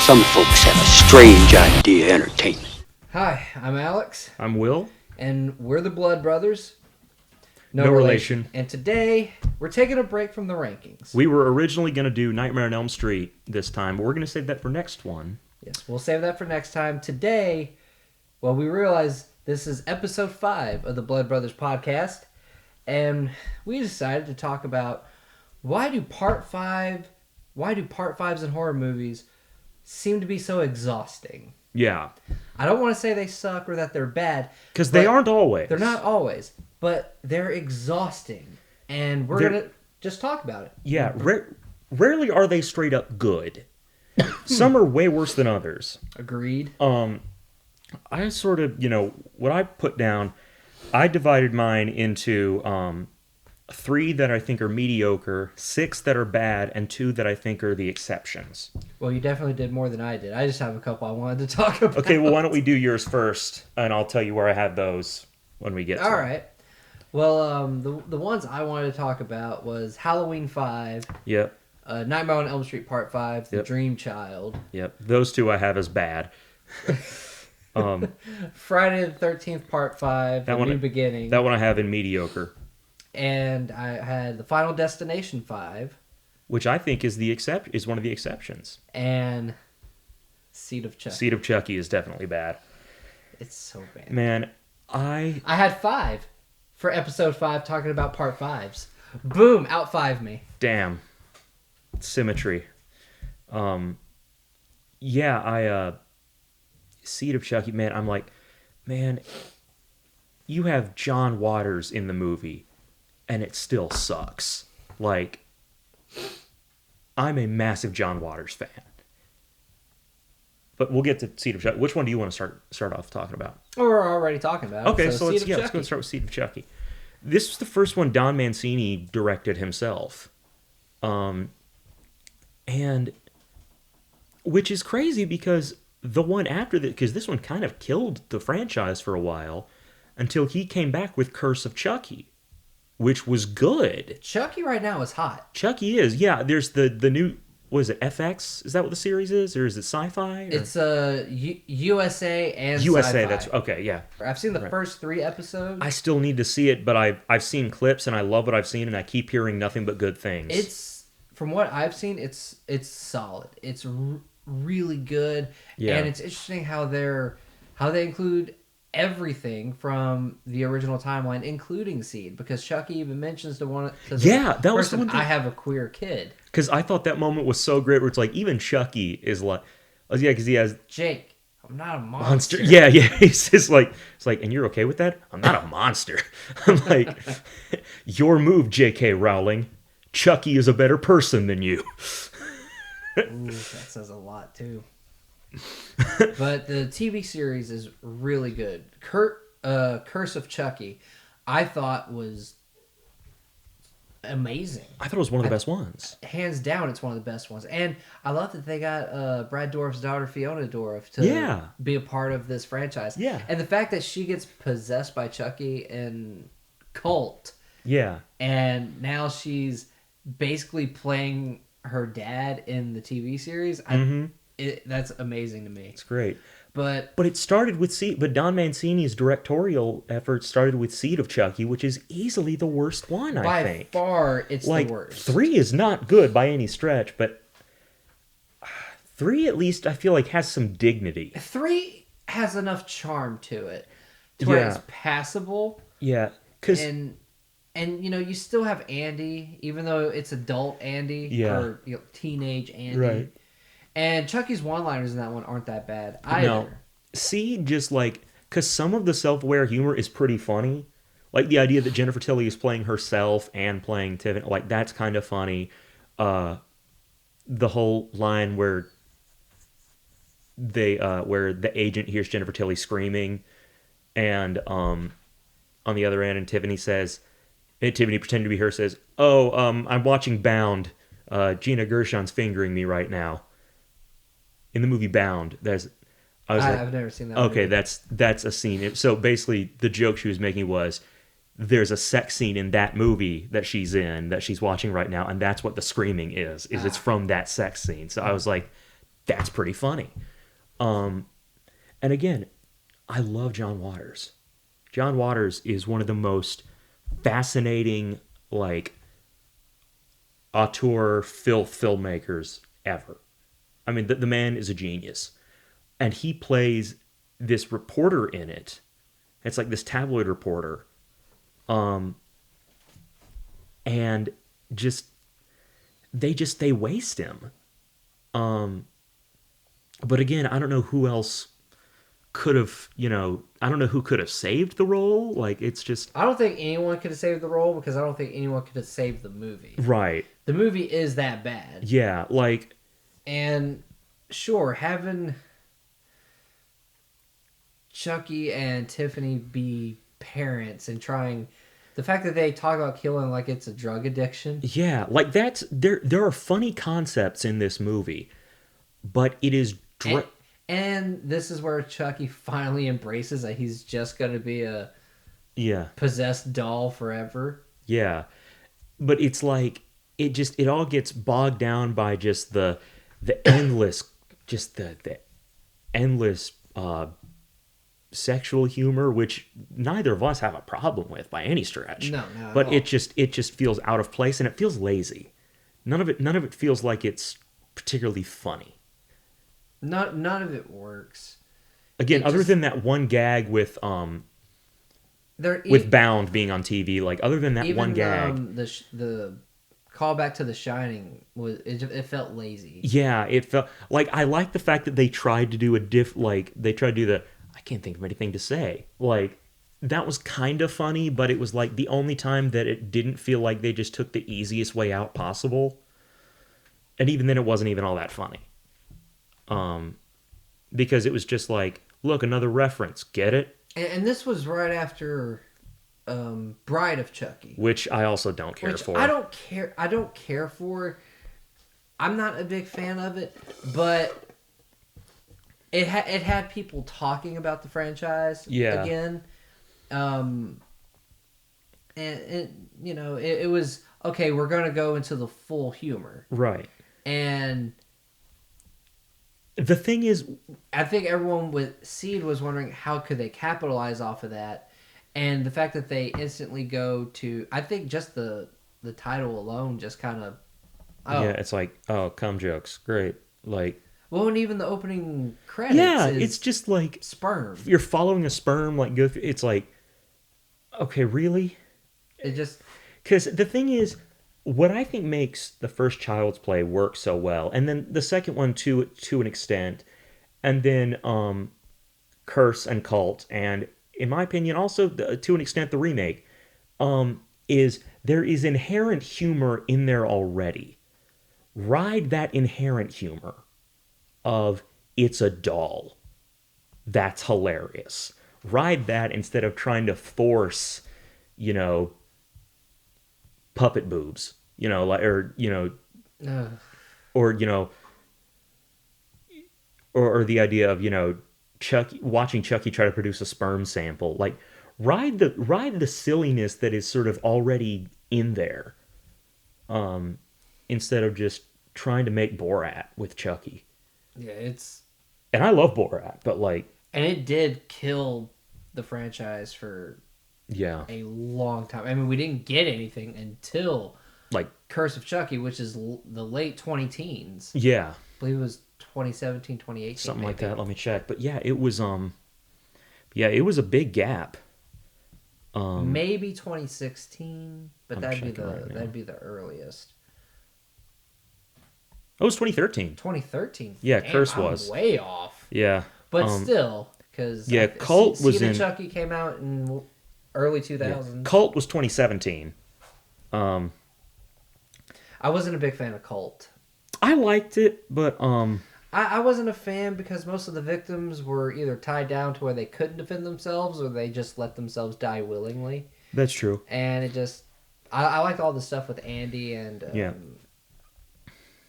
Some folks have a strange idea of entertainment. Hi, I'm Alex, I'm Will. and we're the Blood Brothers. No relation. And today, we're taking a break from the rankings. We were originally going to do Nightmare on Elm Street this time, but we're going to save that for next one. Yes, we'll save that for next time. Today, well, we realize this is episode 5 of the Blood Brothers podcast, and we decided to talk about why do part 5s in horror movies seem to be so exhausting? Yeah. I don't want to say they suck or that they're bad. Because they aren't always. They're not always, but they're exhausting. And we're going to just talk about it. Yeah. Rarely are they straight up good. Some are way worse than others. Agreed. I sort of, what I put down, I divided mine into 3 that I think are mediocre, 6 that are bad, and 2 that I think are the exceptions. Well, you definitely did more than I did. I just have a couple I wanted to talk about. Okay, well, why don't we do yours first, and I'll tell you where I have those when we get to All them. right. Well, the ones I wanted to talk about was Halloween 5, Yep. Nightmare on Elm Street Part 5, The Yep. Dream Child. Yep. Those 2 I have as bad. Friday the 13th Part 5, The New Beginning. That one I have in mediocre. And I had The Final Destination 5. Which I think is one of the exceptions. And Seed of Chucky. Seed of Chucky is definitely bad. It's so bad. Man, I had 5 for episode 5 talking about part 5s. Boom, out 5 me. Damn. Symmetry. Seed of Chucky, man, I'm like, man, you have John Waters in the movie, and it still sucks. Like, I'm a massive John Waters fan. But we'll get to Seed of Chucky. Which one do you want to start off talking about? Oh, we're already talking about it. Okay, so let's Seed of go and start with Seed of Chucky. This was the first one Don Mancini directed himself. And which is crazy because the one after that, because this one kind of killed the franchise for a while until he came back with Curse of Chucky, which was good. Chucky right now is hot. Chucky is, yeah. There's the new, what is it, FX? Is that what the series is? Or is it Sci-Fi? Or? It's USA and USA, Sci-Fi. That's, okay, yeah. I've seen the first 3 episodes. I still need to see it, but I've seen clips and I love what I've seen and I keep hearing nothing but good things. It's, from what I've seen, it's solid. It's really good. Yeah. And it's interesting how they include everything from the original timeline, including Seed, because Chucky even mentions that was the one thing. I have a queer kid. Because I thought that moment was so great, where it's like even Chucky is like, oh yeah, because he has Jake. I'm not a monster. Yeah. He's just like, it's like, and you're okay with that? I'm not a monster. I'm like, your move, J.K. Rowling. Chucky is a better person than you. Ooh, that says a lot too. But the TV series is really good. Curse of Chucky, I thought was amazing. I thought it was one of the best ones. Hands down, it's one of the best ones. And I love that they got Brad Dourif's daughter, Fiona Dourif, to be a part of this franchise. Yeah. And the fact that she gets possessed by Chucky in Cult. Yeah. And now she's basically playing her dad in the TV series. That's amazing to me. It's great. But it started with but Don Mancini's directorial efforts started with Seed of Chucky, which is easily the worst one, I think. By far, it's the worst. 3 is not good by any stretch, but 3 at least I feel like has some dignity. 3 has enough charm to it to where it's passable. Yeah, And you still have Andy, even though it's adult Andy or teenage Andy. Right. And Chucky's one-liners in that one aren't that bad either. No. See, just because some of the self-aware humor is pretty funny. Like the idea that Jennifer Tilly is playing herself and playing Tiffany, that's kind of funny. The whole line where where the agent hears Jennifer Tilly screaming, and on the other end, and Tiffany says, Tiffany pretending to be her says, "Oh, I'm watching Bound. Gina Gershon's fingering me right now." In the movie Bound, I've never seen that. Okay, movie. that's a scene. So basically, the joke she was making was, there's a sex scene in that movie that she's in, that she's watching right now, and that's what the screaming is it's from that sex scene. So I was like, that's pretty funny. And again, I love John Waters. John Waters is one of the most fascinating, like, auteur filmmakers ever. I mean, the man is a genius. And he plays this reporter in it. It's like this tabloid reporter. And they waste him. But again, I don't know who else could have, I don't know who could have saved the role. Like, it's just... I don't think anyone could have saved the role because I don't think anyone could have saved the movie. Right. The movie is that bad. Yeah, like... And, sure, having Chucky and Tiffany be parents and trying... The fact that they talk about killing like it's a drug addiction. Yeah, like that's... There are funny concepts in this movie, but it is... And this is where Chucky finally embraces that he's just going to be a possessed doll forever. Yeah. But it's like, it all gets bogged down by just the endless, the endless sexual humor, which neither of us have a problem with by any stretch. No, but it just feels out of place and it feels lazy. None of it feels like it's particularly funny. None of it works. Again, other than that one gag with Bound being on TV, like other than that one gag, the callback to The Shining it felt lazy. Yeah, it felt like I like the fact that they tried to do I can't think of anything to say. Like that was kind of funny, but it was like the only time that it didn't feel like they just took the easiest way out possible. And even then, it wasn't even all that funny. Because it was just like, look, another reference, get it? And this was right after Bride of Chucky, which I also don't care for. I don't care for. I'm not a big fan of it, but it had people talking about the franchise again. And it was okay. We're gonna go into the full humor, right? And the thing is, I think everyone with Seed was wondering how could they capitalize off of that, and the fact that they instantly go to, I think just the title alone just kind of, it's like, cum jokes, great, like, well, and even the opening credits, it's just like sperm. You're following a sperm, like go through. It's like, okay, really? It just because the thing is, what I think makes the first Child's Play work so well, and then the second one to an extent, and then Curse and Cult, and in my opinion also to an extent the remake, is there is inherent humor in there already. Ride that inherent humor of it's a doll. That's hilarious. Ride that instead of trying to force, puppet boobs, or the idea of, Chucky, watching Chucky try to produce a sperm sample. Like, ride the silliness that is sort of already in there, instead of just trying to make Borat with Chucky. Yeah, and I love Borat, but like, and it did kill the franchise for a long time. I mean, we didn't get anything until like Curse of Chucky, which is the late 20-teens. Yeah, I believe it was 2017, 2018, something maybe. like that. Let me check. But yeah, it was it was a big gap. Maybe 2016, but that'd be the earliest. Oh, it was 2013. 2013. Yeah, Damn, Curse I'm was way off. Yeah, but still, because Cult was in. Chucky came out in early 2000s. Yeah. Cult was 2017. I wasn't a big fan of Cult. I liked it, but I wasn't a fan because most of the victims were either tied down to where they couldn't defend themselves or they just let themselves die willingly. That's true. And it just, I liked all the stuff with Andy and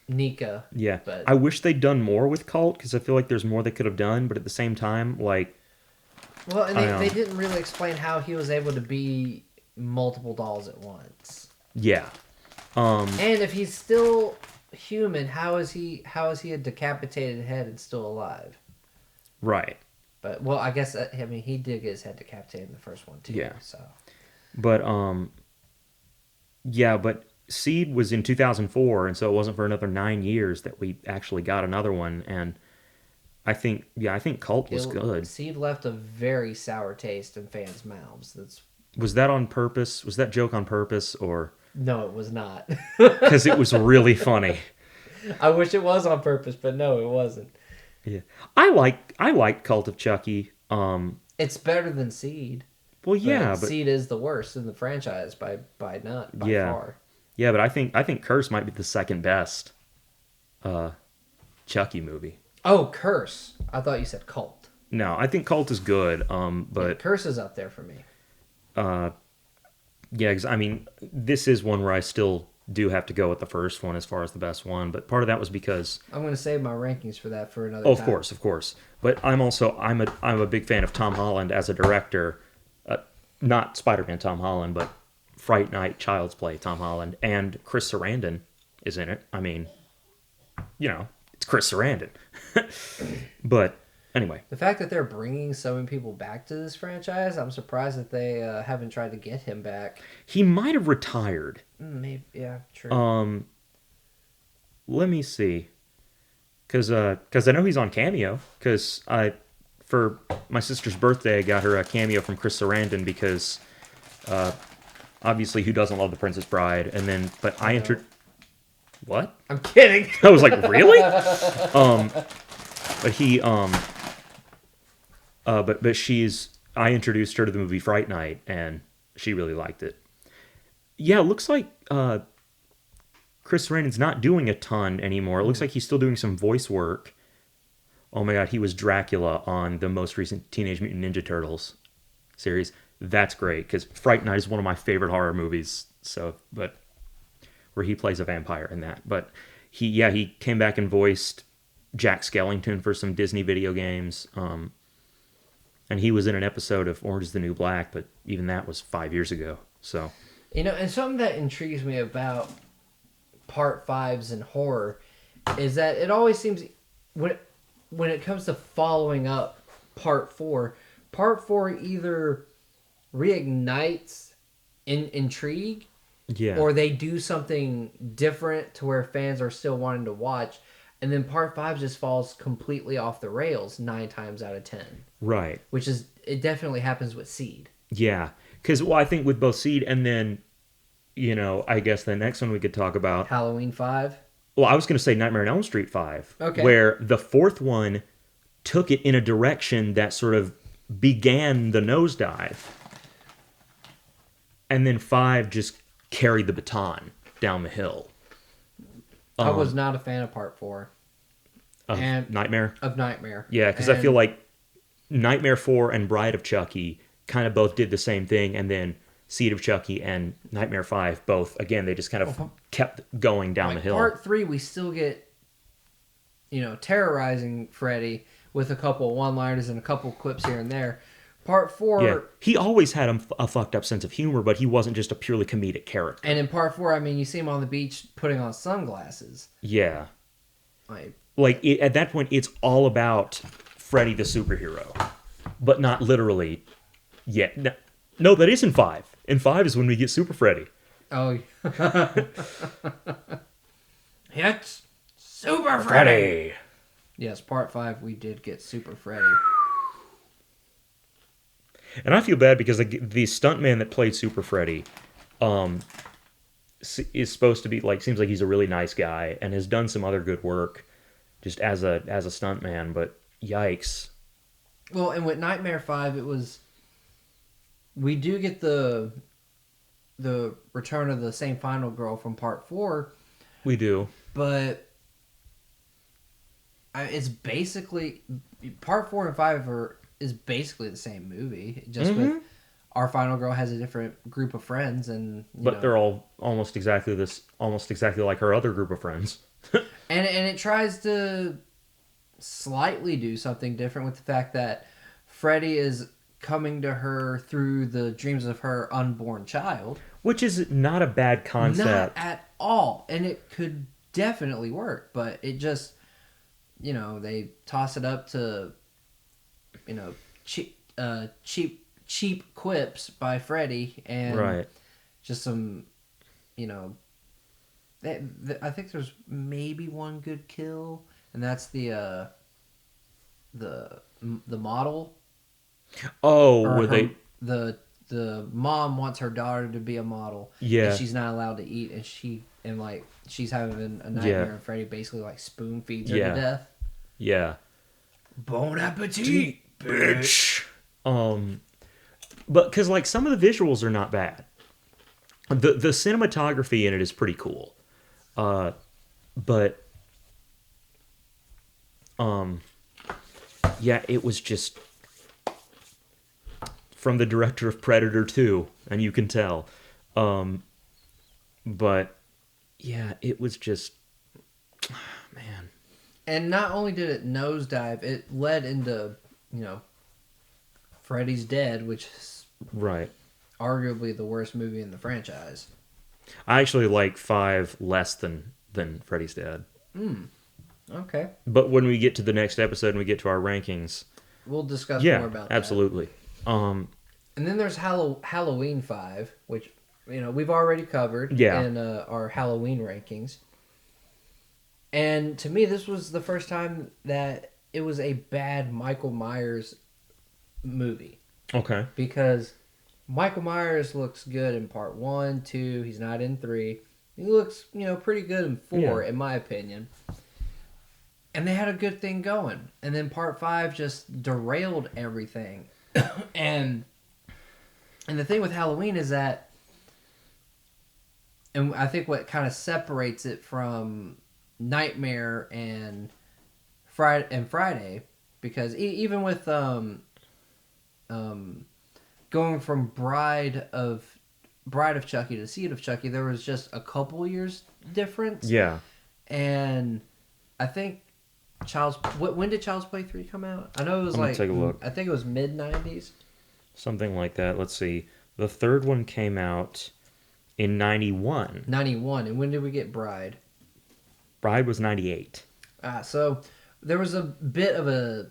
Nika. Yeah, but I wish they'd done more with Cult because I feel like there's more they could have done, but at the same time, like, well, and they didn't really explain how he was able to be multiple dolls at once. Yeah. And if he's still human, how is he a decapitated head and still alive? Right. But well, I guess he did get his head decapitated in the first one too. Yeah. So. But yeah, but Seed was in 2004, and so it wasn't for another 9 years that we actually got another one. And I think Cult was good. Seed left a very sour taste in fans' mouths. Was that on purpose? Was that joke on purpose, or? No, it was not. Because it was really funny. I wish it was on purpose, but no, it wasn't. Yeah, I like Cult of Chucky. It's better than Seed. Well, yeah, but Seed is the worst in the franchise by far. Yeah, but I think Curse might be the second best Chucky movie. Oh, Curse! I thought you said Cult. No, I think Cult is good. But yeah, Curse is up there for me. Yeah, because I mean, this is one where I still do have to go with the first one as far as the best one. But part of that was because I'm going to save my rankings for that for another time. Of course. But I'm a big fan of Tom Holland as a director. Not Spider-Man Tom Holland, but Fright Night, Child's Play Tom Holland, and Chris Sarandon is in it. I mean, it's Chris Sarandon. But anyway, the fact that they're bringing so many people back to this franchise, I'm surprised that they haven't tried to get him back. He might have retired. Maybe, yeah, true. Let me see, because I know he's on Cameo. Because for my sister's birthday, I got her a cameo from Chris Sarandon because, obviously, who doesn't love The Princess Bride? And then, but I entered. What? I'm kidding. I was like, really? But he, I introduced her to the movie Fright Night, and she really liked it. Yeah, it looks like Chris Sarandon's not doing a ton anymore. It looks like he's still doing some voice work. Oh my god, he was Dracula on the most recent Teenage Mutant Ninja Turtles series. That's great, because Fright Night is one of my favorite horror movies. But where he plays a vampire in that. But he came back and voiced Jack Skellington for some Disney video games. And he was in an episode of Orange is the New Black, but even that was 5 years ago. So, and something that intrigues me about Part 5s in horror is that it always seems when it comes to following up Part 4 either reignites intrigue, or they do something different to where fans are still wanting to watch, and then Part 5 just falls completely off the rails 9 times out of 10. Right. It definitely happens with Seed. Yeah. Because, I think with both Seed and then, I guess the next one we could talk about... Halloween 5? Well, I was going to say Nightmare on Elm Street 5. Okay. Where the fourth one took it in a direction that sort of began the nosedive. And then 5 just carried the baton down the hill. I was not a fan of Part 4. Of Nightmare? Of Nightmare. Yeah, because I feel like Nightmare 4 and Bride of Chucky kind of both did the same thing, and then Seed of Chucky and Nightmare 5 both, again, they just kind of kept going down the hill. Part 3, we still get, terrorizing Freddy with a couple one-liners and a couple clips here and there. Part 4... Yeah, he always had a fucked up sense of humor, but he wasn't just a purely comedic character. And in Part 4, you see him on the beach putting on sunglasses. Yeah. At that point, it's all about Freddy the superhero. But not literally yet. No, that is in 5. In 5 is when we get Super Freddy. Oh. It's Super Freddy! Yes, Part 5, we did get Super Freddy. And I feel bad because the stuntman that played Super Freddy is supposed to be, seems like he's a really nice guy and has done some other good work just as a stuntman, but yikes. Well, and with Nightmare 5, we do get the return of the same final girl from Part 4. We do. But it's basically... Part 4 and 5 is basically the same movie, just with our final girl has a different group of friends, and they're all almost exactly like her other group of friends. and it tries to slightly do something different with the fact that Freddy is coming to her through the dreams of her unborn child, which is not a bad concept. Not at all, and it could definitely work, but it just, they toss it up to, cheap quips by Freddy and Right. just some, I think there's maybe one good kill, and that's the model. Oh, Or were they? the mom wants her daughter to be a model. Yeah. And she's not allowed to eat, and she's having a nightmare, and Freddy basically like spoon feeds her to death. Yeah. Bon appetit, bitch. But because like some of the visuals are not bad. The cinematography in it is pretty cool. But yeah, it was just from the director of Predator 2, and you can tell. But yeah, it was just man. And not only did it nosedive, it led into, Freddy's Dead, which is Right. arguably the worst movie in the franchise. I actually like 5 less than Freddy's Dead. Okay. But when we get to the next episode and we get to our rankings, We'll discuss yeah, more about that. absolutely. And then there's Halloween 5, which, we've already covered in our Halloween rankings. And to me, this was the first time that it was a bad Michael Myers movie. Okay. Because Michael Myers looks good in part 1, 2. He's not in 3. He looks, pretty good in 4, in my opinion. And they had a good thing going. And then part 5 just derailed everything. And the thing with Halloween is that, and I think what kind of separates it from Nightmare and Friday, because even with going from Bride of Chucky to Seed of Chucky, there was just a couple years difference. Yeah. And I think when did Child's Play 3 come out? I know it was Take a look. I think it was mid-90s. Something like that. Let's see. The third one came out in 91. 91. And when did we get Bride? Bride was 98. So there was a bit of a,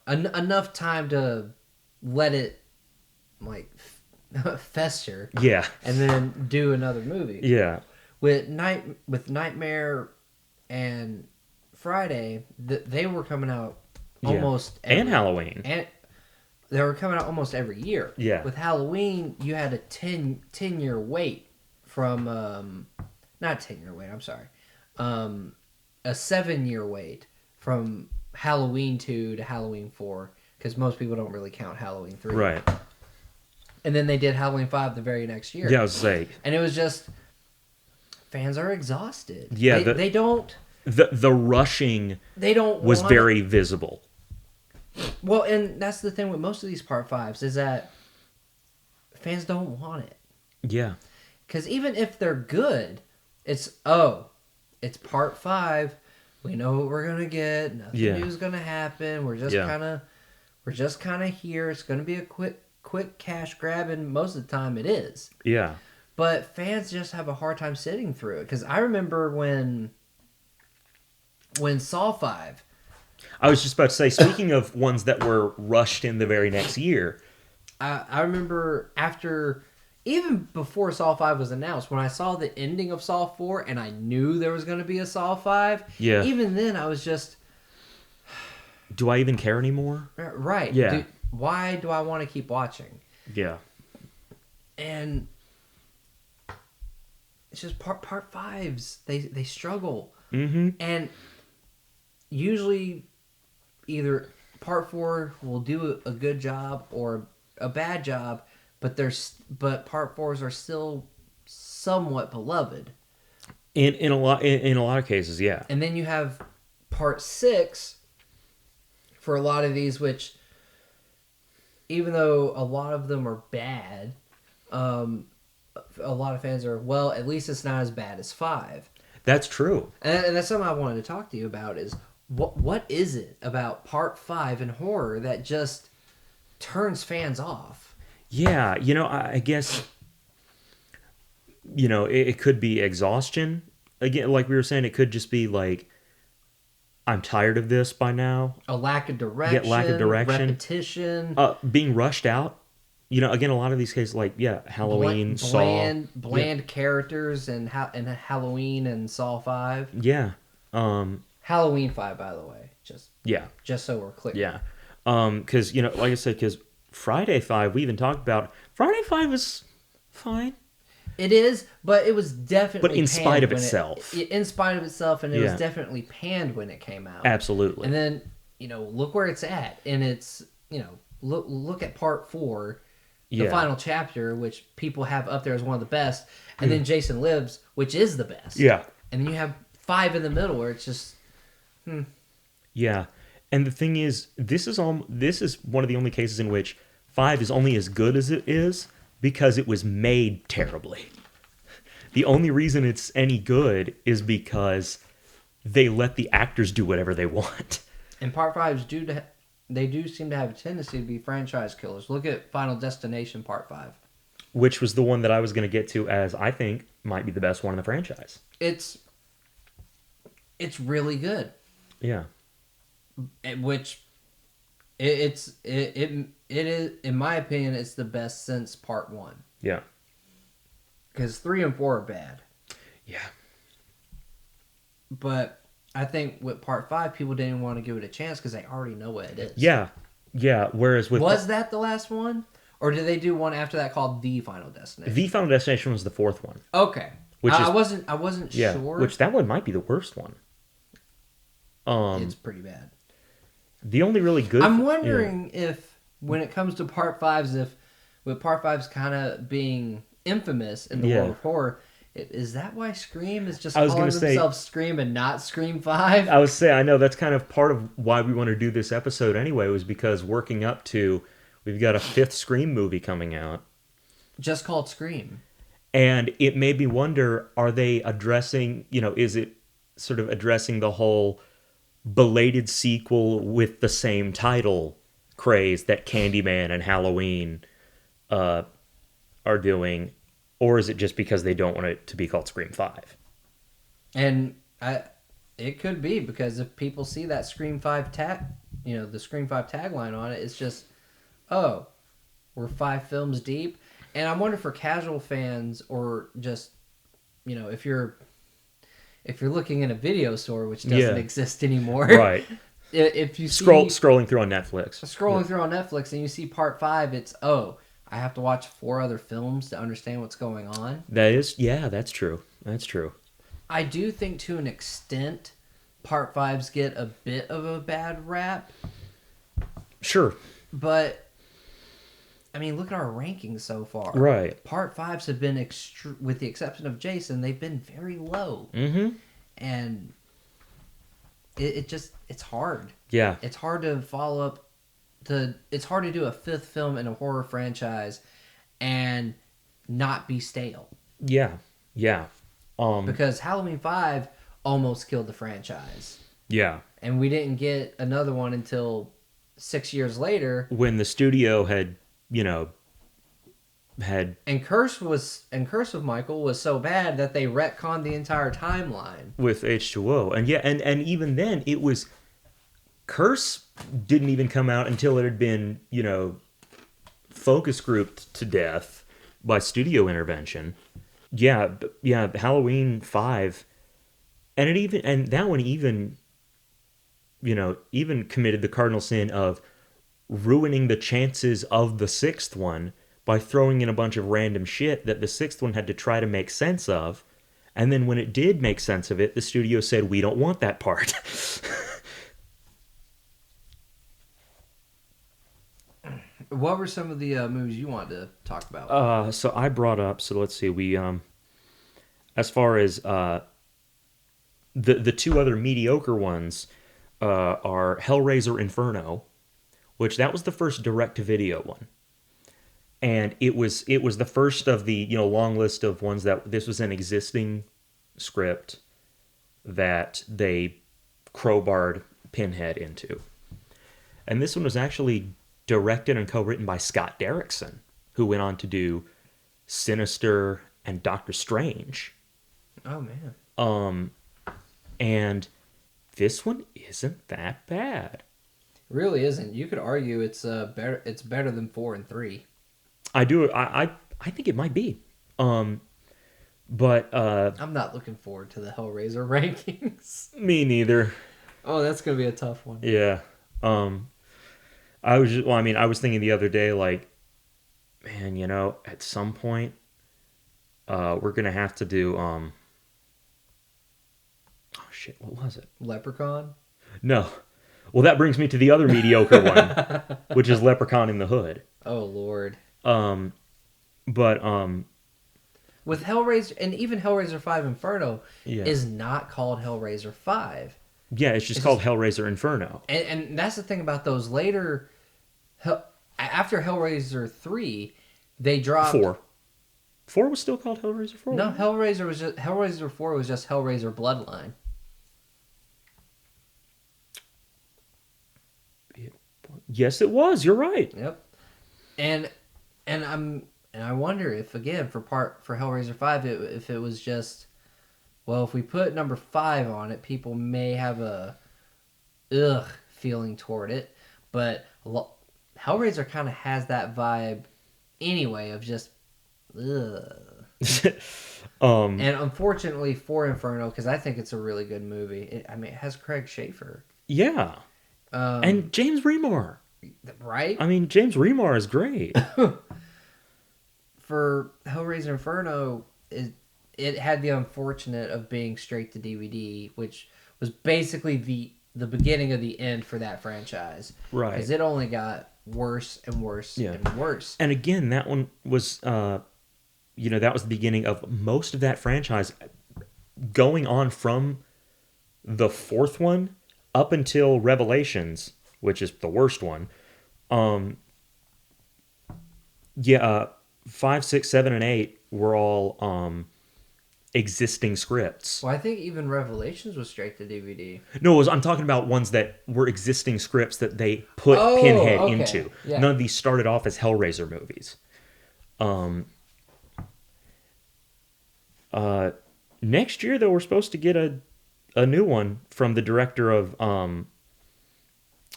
enough time to let it, fester. Yeah. And then do another movie. Yeah. With Nightmare and Friday, they were coming out almost and Halloween. And they were coming out almost every year. Yeah. With Halloween, you had a 10-year wait from not 10-year wait, I'm sorry. A 7-year wait from Halloween 2 to Halloween 4, because most people don't really count Halloween 3. Right. And then they did Halloween 5 the very next year. Yeah, I was saying. And it was just, fans are exhausted. Yeah, they don't. The rushing. They don't. Was very visible. Well, and that's the thing with most of these part 5s is that fans don't want it. Yeah. Because even if they're good, it's part 5. We know what we're gonna get. Nothing new is gonna happen. We're just kind of here. It's gonna be a quick cash grab, and most of the time it is. Yeah. But fans just have a hard time sitting through it. Because I remember when Saw 5. I was just about to say, speaking of ones that were rushed in the very next year. I remember even before Saw 5 was announced, when I saw the ending of Saw 4 and I knew there was going to be a Saw 5, even then I was just... Do I even care anymore? Right. Yeah. Why do I want to keep watching? Yeah. And it's just part 5s. They struggle. Mm-hmm. And usually either part 4 will do a good job or a bad job, but part 4s are still somewhat beloved. In a lot of cases, yeah. And then you have part 6 for a lot of these, which even though a lot of them are bad, a lot of fans are, well, at least it's not as bad as 5. That's true. And that's something I wanted to talk to you about is what is it about part 5 in horror that just turns fans off? Yeah, I guess, it could be exhaustion. again, like we were saying, it could just be like, I'm tired of this by now. A lack of direction. Yeah, lack of direction. Repetition. Being rushed out. You know, again, a lot of these cases, like, Halloween, Saw. Bland characters and Halloween and Saw 5. Yeah. Halloween 5, by the way. Just so we're clear. Yeah. Because, you know, like I said, because Friday 5, we even talked about, Friday 5 is fine. It is, but it was definitely But in spite of itself. In spite of itself, and it was definitely panned when it came out. Absolutely. And then, you know, look where it's at. And it's, you know, look at part 4, the final chapter, which people have up there as one of the best. And then Jason Lives, which is the best. Yeah. And then you have 5 in the middle where it's just, Yeah. And the thing is, this is one of the only cases in which 5 is only as good as it is because it was made terribly. The only reason it's any good is because they let the actors do whatever they want. And part 5s do seem to have a tendency to be franchise killers. Look at Final Destination Part 5. Which was the one that I was going to get to as I think might be the best one in the franchise. It's really good. Yeah. Which it is, in my opinion, it's the best since part 1. Yeah. Because 3 and 4 are bad. Yeah. But I think with part 5, people didn't want to give it a chance because they already know what it is. Yeah. Yeah. Whereas with was that the last one, or did they do one after that called The Final Destination? The Final Destination was the 4th one. Okay. I wasn't sure. Which that one might be the worst one. It's pretty bad. The only really good. I'm wondering if, when it comes to part 5s, with part 5s kind of being infamous in the world of horror, is that why Scream is just calling themselves Scream and not Scream 5? I would say, I know that's kind of part of why we want to do this episode anyway, was because working up to, we've got a 5th Scream movie coming out. Just called Scream. And it made me wonder, are they addressing, you know, is it sort of addressing the whole belated sequel with the same title craze that Candyman and Halloween are doing, or is it just because they don't want it to be called Scream 5? And it could be, because if people see that Scream 5 the Scream 5 tagline on it, it's just, oh, we're 5 films deep. And I wonder for casual fans, or just, you know, if you're looking in a video store, which doesn't exist anymore, right? If you see scrolling through on Netflix, through on Netflix, and you see part 5, it's I have to watch 4 other films to understand what's going on. That's true. That's true. I do think to an extent, part 5s get a bit of a bad rap. Sure, but I mean, look at our rankings so far. Right. Part 5s have been, with the exception of Jason, they've been very low. Mm-hmm. And it's hard. Yeah. It's hard to follow up. It's hard to do a 5th film in a horror franchise and not be stale. Yeah. Yeah. Because Halloween 5 almost killed the franchise. Yeah. And we didn't get another one until 6 years later. When the studio had, And Curse of Michael was so bad that they retconned the entire timeline with H2O. And even then it was, Curse didn't even come out until it had been, focus grouped to death by studio intervention. Yeah, Halloween 5, and that one even committed the cardinal sin of ruining the chances of the 6th one by throwing in a bunch of random shit that the 6th one had to try to make sense of. And then when it did make sense of it, the studio said, we don't want that part. What were some of the movies you wanted to talk about? So I brought up, let's see, we, as far as the 2 other mediocre ones are Hellraiser Inferno, which that was the first direct-to-video one. And it was the first of the long list of ones that this was an existing script that they crowbarred Pinhead into. And this one was actually directed and co-written by Scott Derrickson, who went on to do Sinister and Doctor Strange. Oh man! And this one isn't that bad. It really isn't. You could argue it's better. It's better than 4 and 3. I think it might be. But I'm not looking forward to the Hellraiser rankings. me neither. Oh, that's gonna be a tough one. Yeah. I was thinking the other day, like, man, at some point, we're gonna have to do oh shit, what was it? Leprechaun? No. Well, that brings me to the other mediocre one, which is Leprechaun in the Hood. Oh Lord. But with Hellraiser, and even Hellraiser 5 Inferno Yeah. is not called Hellraiser 5. yeah, it's just called Hellraiser Inferno. And that's the thing about those later... After Hellraiser 3, they dropped... 4. 4 was still called Hellraiser 4? No, Hellraiser 4 was just Hellraiser Bloodline. Yes, it was. You're right. Yep. And I wonder if, again, for Hellraiser 5, if it was just, well, if we put number 5 on it, people may have a feeling toward it. But Hellraiser kind of has that vibe anyway of just ugh. And unfortunately for Inferno, because I think it's a really good movie. It has Craig Schaefer. Yeah. And James Remar. Right? I mean, James Remar is great. For Hellraiser Inferno, it had the unfortunate of being straight to DVD, which was basically the beginning of the end for that franchise. Right. Because it only got worse and worse and worse. And again, that one was, that was the beginning of most of that franchise going on from the 4th one up until Revelations, which is the worst one. 5, 6, 7, and 8 were all existing scripts. Well, I think even Revelations was straight to DVD. No, I'm talking about ones that were existing scripts that they put Pinhead into. Yeah. None of these started off as Hellraiser movies. Next year, though, we're supposed to get a new one from the director of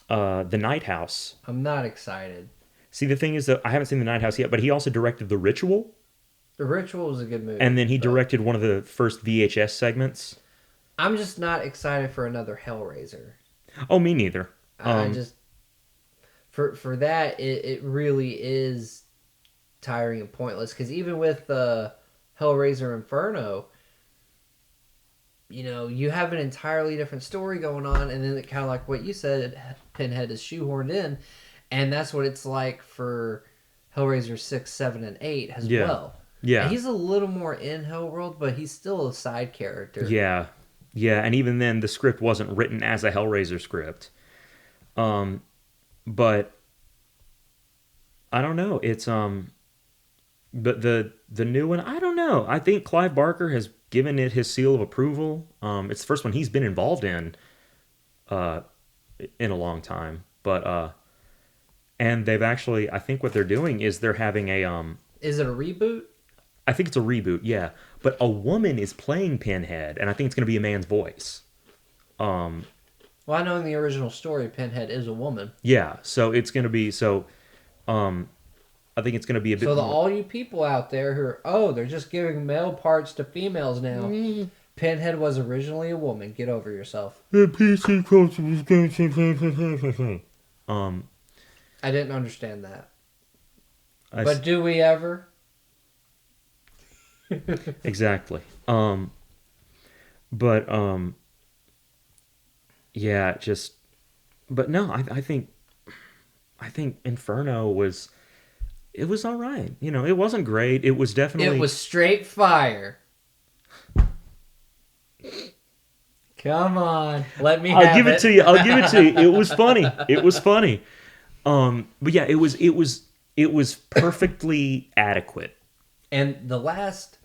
The Night House. I'm not excited. See, the thing is that I haven't seen The Night House yet, but he also directed The Ritual. The Ritual was a good movie. And then he directed one of the first VHS segments. I'm just not excited for another Hellraiser. Oh, me neither. I just... For that, it really is tiring and pointless. Because even with Hellraiser Inferno, you have an entirely different story going on, and then it kind of like what you said, Pinhead is shoehorned in, and that's what it's like for Hellraiser 6, 7, and 8 as well. Yeah. And he's a little more in Hellworld, but he's still a side character. Yeah. Yeah, and even then, the script wasn't written as a Hellraiser script. But I don't know. It's but the new one, I don't know. I think Clive Barker has given it his seal of approval. It's the first one he's been involved in a long time. But and they've actually, I think what they're doing is they're having a Is it a reboot? I think it's a reboot, yeah. But a woman is playing Pinhead, and I think it's going to be a man's voice. Well, I know in the original story, Pinhead is a woman. Yeah, so it's going to be I think it's going to be a bit. So more... all you people out there who are, they're just giving male parts to females now. Pinhead was originally a woman. Get over yourself. The PC culture was going to. I didn't understand that. But do we ever? Exactly. Yeah, just. But no, I think Inferno was. It was all right. It wasn't great. It was definitely. It was straight fire. Come on, let me have it. I'll give it to you. It was funny. But yeah, it was perfectly adequate. And the last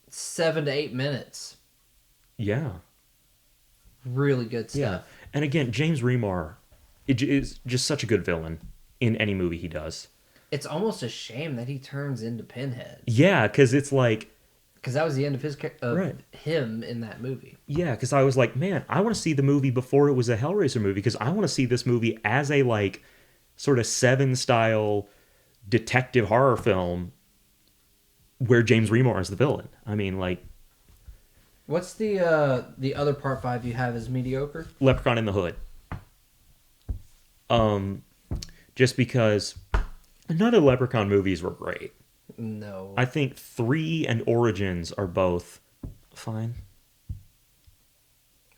7 to 8 minutes. Yeah. Really good stuff. Yeah. And again, James Remar is just such a good villain in any movie he does. It's almost a shame that he turns into Pinhead. Yeah, because it's like... Because that was the end of Right. him in that movie. Yeah, because I was like, man, I want to see the movie before it was a Hellraiser movie, because I want to see this movie as a, like, sort of Seven-style detective horror film where James Remar is the villain. I mean, like... What's the other part 5 you have as mediocre? Leprechaun in the Hood. Just because none of the Leprechaun movies were great. No. I think 3 and Origins are both fine.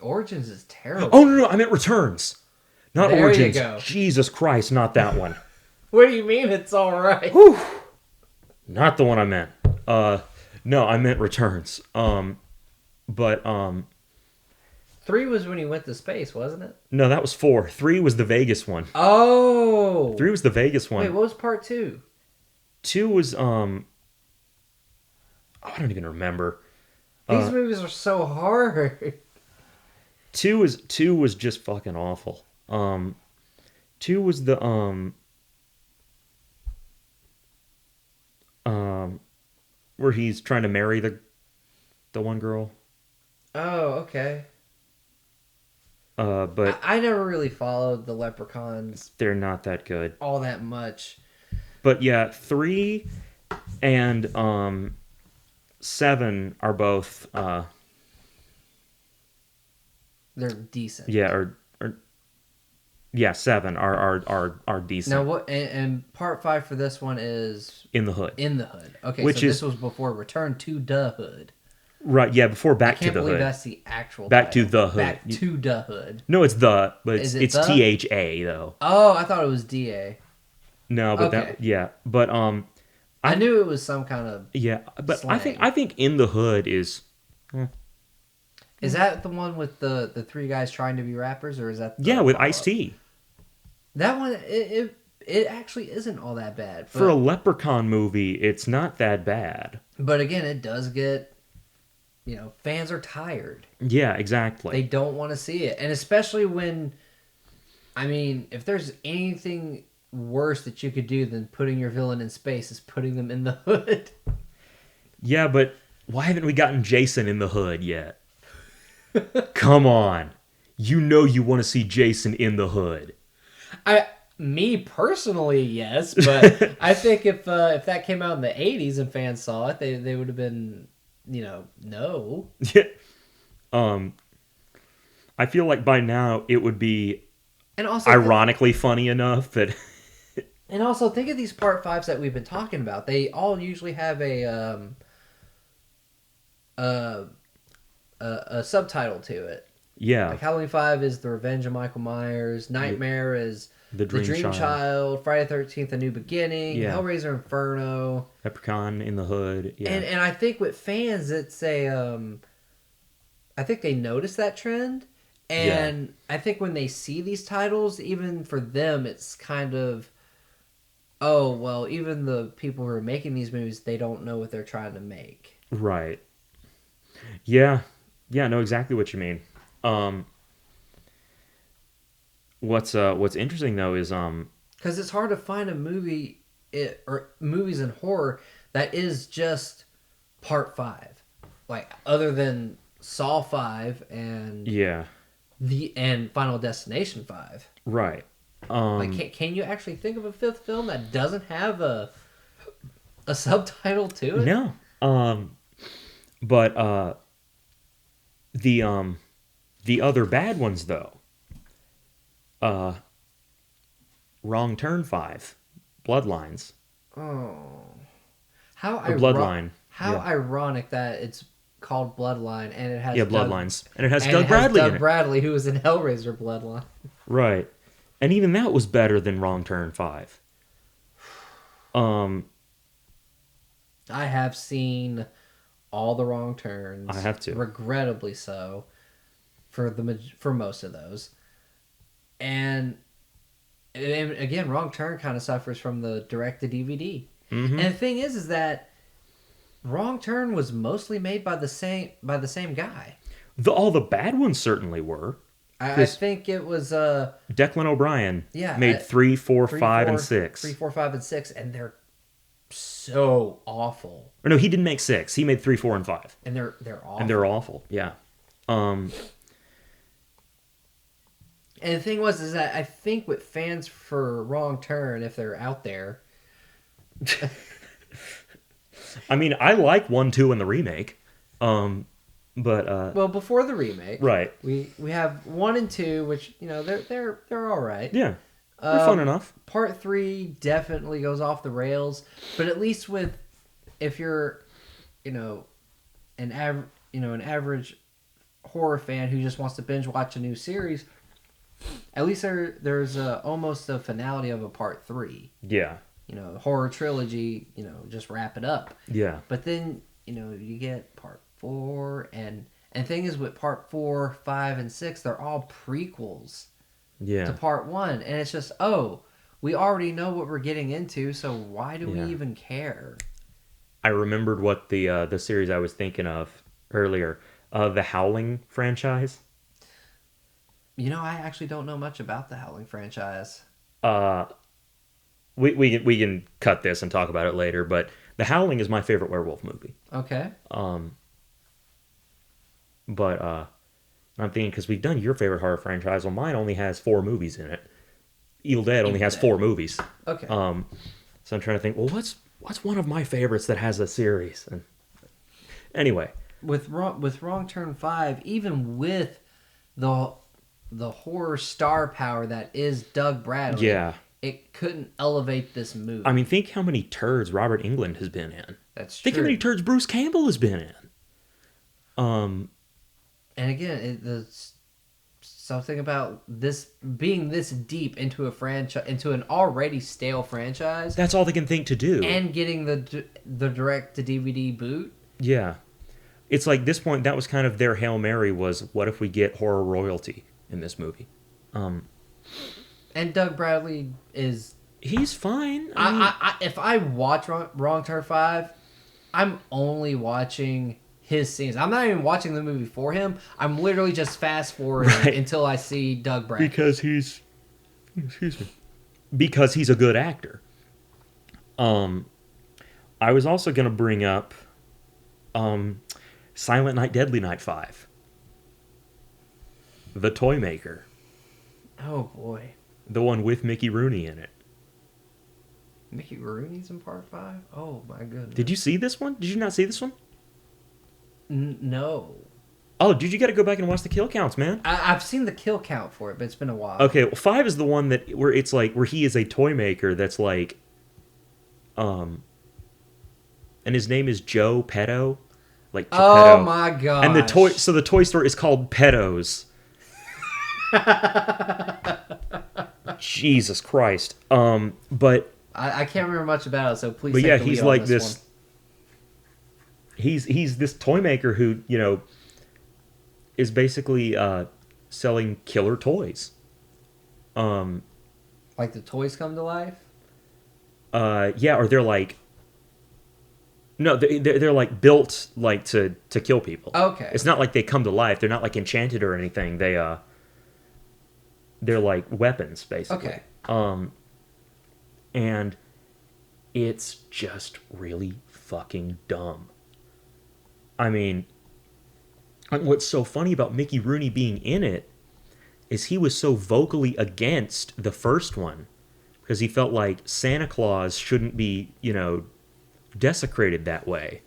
Origins is terrible. Oh, no, I meant Returns. Not There Origins. you go. Jesus Christ, not that one. What do you mean it's all right? Whew. Not the one I meant. No, I meant Returns. But 3 was when he went to space, wasn't it? no, that was 4. 3 was the Vegas one. Oh! 3 was the Vegas one. Wait, what was part 2? 2 was oh, I don't even remember. These movies are so hard. 2 was just fucking awful. 2 was the where he's trying to marry the one girl. Oh, okay. But I never really followed the Leprechauns they're not that good. all that much. But yeah, 3 and 7 are both They're decent. yeah, or yeah, 7 are decent. Now what? And part 5 for this one is In the Hood. In the Hood. Okay, Which so is- this was before Return to the Hood. Right, yeah, before I Back to can't the believe Hood. that's the actual Back to title. the Hood. Back to the Hood. No, it's the, but Is it it's the? THA though. Oh, I thought it was DA. No, but Okay. but I knew it was some kind of. yeah, but Slang. I think In the Hood is Is that the one with the 3 guys trying to be rappers, or is that? The with follow-up? Ice-T. That one, it actually isn't all that bad. But, For a Leprechaun movie, it's not that bad. but again, it does get, fans are tired. Yeah, exactly. They don't want to see it, and especially when, if there's anything worse that you could do than putting your villain in space, is putting them in the hood. Yeah, but why haven't we gotten Jason in the Hood yet? Come on. You know you want to see Jason in the Hood. Me personally, yes, but I think if that came out in the 80s and fans saw it, they would have been, no. Yeah. I feel like by now it would be And also, ironically funny enough that and also think of these part 5s that we've been talking about. They all usually have a subtitle to it. yeah, Like Halloween 5 is The Revenge of Michael Myers. Nightmare is The Dream Child. Friday the 13th, A New Beginning. Yeah. Hellraiser Inferno. Leprechaun in the Hood. Yeah. And I think with fans, it's a... I think they notice that trend. And I think when they see these titles, even for them, it's kind of... Oh, well, even the people who are making these movies, they don't know what they're trying to make. Right. Yeah. Yeah, I know exactly what you mean. What's interesting though is Because it's hard to find a movie or movies in horror that is just part 5, like other than Saw 5 and yeah, and Final Destination 5. right. Like, can you actually think of a 5th film that doesn't have a subtitle to it? No. But the other bad ones though. Wrong Turn 5, Bloodlines. Oh, how Or Bloodline. How Yeah. ironic that it's called Bloodline and it has Bloodlines, and it has and Doug it has Bradley Doug in it. Bradley, who was in Hellraiser Bloodline. Right. And even that was better than Wrong Turn 5. I have seen all the Wrong Turns. I have to. Regrettably so, for most of those. And again, Wrong Turn kind of suffers from the direct-to-DVD. Mm-hmm. And the thing is that Wrong Turn was mostly made by the same guy. All the bad ones certainly were. I think it was Declan O'Brien yeah, made 3, 4, 3, 5, 4, and 6. 3, 4, 5, and 6, and they're so awful. Or no, he didn't make 6. He made 3, 4, and 5. And they're awful. And they're awful. Yeah. And the thing is that I think with fans for Wrong Turn, if they're out there, I mean, I like 1, 2, and the remake. But well, before the remake, right? We have 1 and 2, which they're all right. Yeah, they're fun enough. Part 3 definitely goes off the rails, but at least if you're, an average horror fan who just wants to binge watch a new series, at least there's almost a finality of a part 3. Yeah. Horror trilogy. Just wrap it up. Yeah. But then you get part 4 and thing is with part 4, 5, and 6, they're all prequels. Yeah. To part 1, and it's just we already know what we're getting into, so why do we even care? I remembered what the series I was thinking of earlier, the Howling franchise. I actually don't know much about the Howling franchise. We can cut this and talk about it later, but The Howling is my favorite werewolf movie. Okay. But I'm thinking, because we've done your favorite horror franchise, well, mine only has 4 movies in it. Evil Dead only has 4 movies. Okay. So I'm trying to think, well, what's one of my favorites that has a series? And anyway, with Wrong Turn 5, even with the horror star power that is Doug Bradley, it couldn't elevate this movie. I mean, think how many turds Robert Englund has been in. That's true. Think how many turds Bruce Campbell has been in. And again, there's something about this being this deep into a franchise, into an already stale franchise. That's all they can think to do. And getting the direct to DVD boot. Yeah, it's like this point that was kind of their Hail Mary was, what if we get horror royalty in this movie? And Doug Bradley he's fine. If I watch Wrong Turn 5, I'm only watching his scenes. I'm not even watching the movie for him. I'm literally just fast forwarding until I see Doug Bradley. Because he's a good actor. I was also going to bring up Silent Night, Deadly Night 5. The Toy Maker. Oh boy. The one with Mickey Rooney in it. Mickey Rooney's in part 5? Oh my goodness. Did you see this one? Did you not see this one? No. Oh, dude, you got to go back and watch the kill counts, man. I've seen the kill count for it, but it's been a while. Okay, well, 5 is the one where it's like where he is a toy maker that's like, and his name is Joe Petto, like Geppetto. Oh my god! And the toy store is called Petto's. Jesus Christ. But I can't remember much about it, so please. But take yeah, the he's lead like on this. One. He's this toy maker who is basically selling killer toys. Like the toys come to life. Yeah, or they're like. No, they're like built like to kill people. Okay. It's not like they come to life. They're not like enchanted or anything. They're like weapons basically. Okay. And it's just really fucking dumb. I mean, what's so funny about Mickey Rooney being in it is he was so vocally against the first one because he felt like Santa Claus shouldn't be, desecrated that way.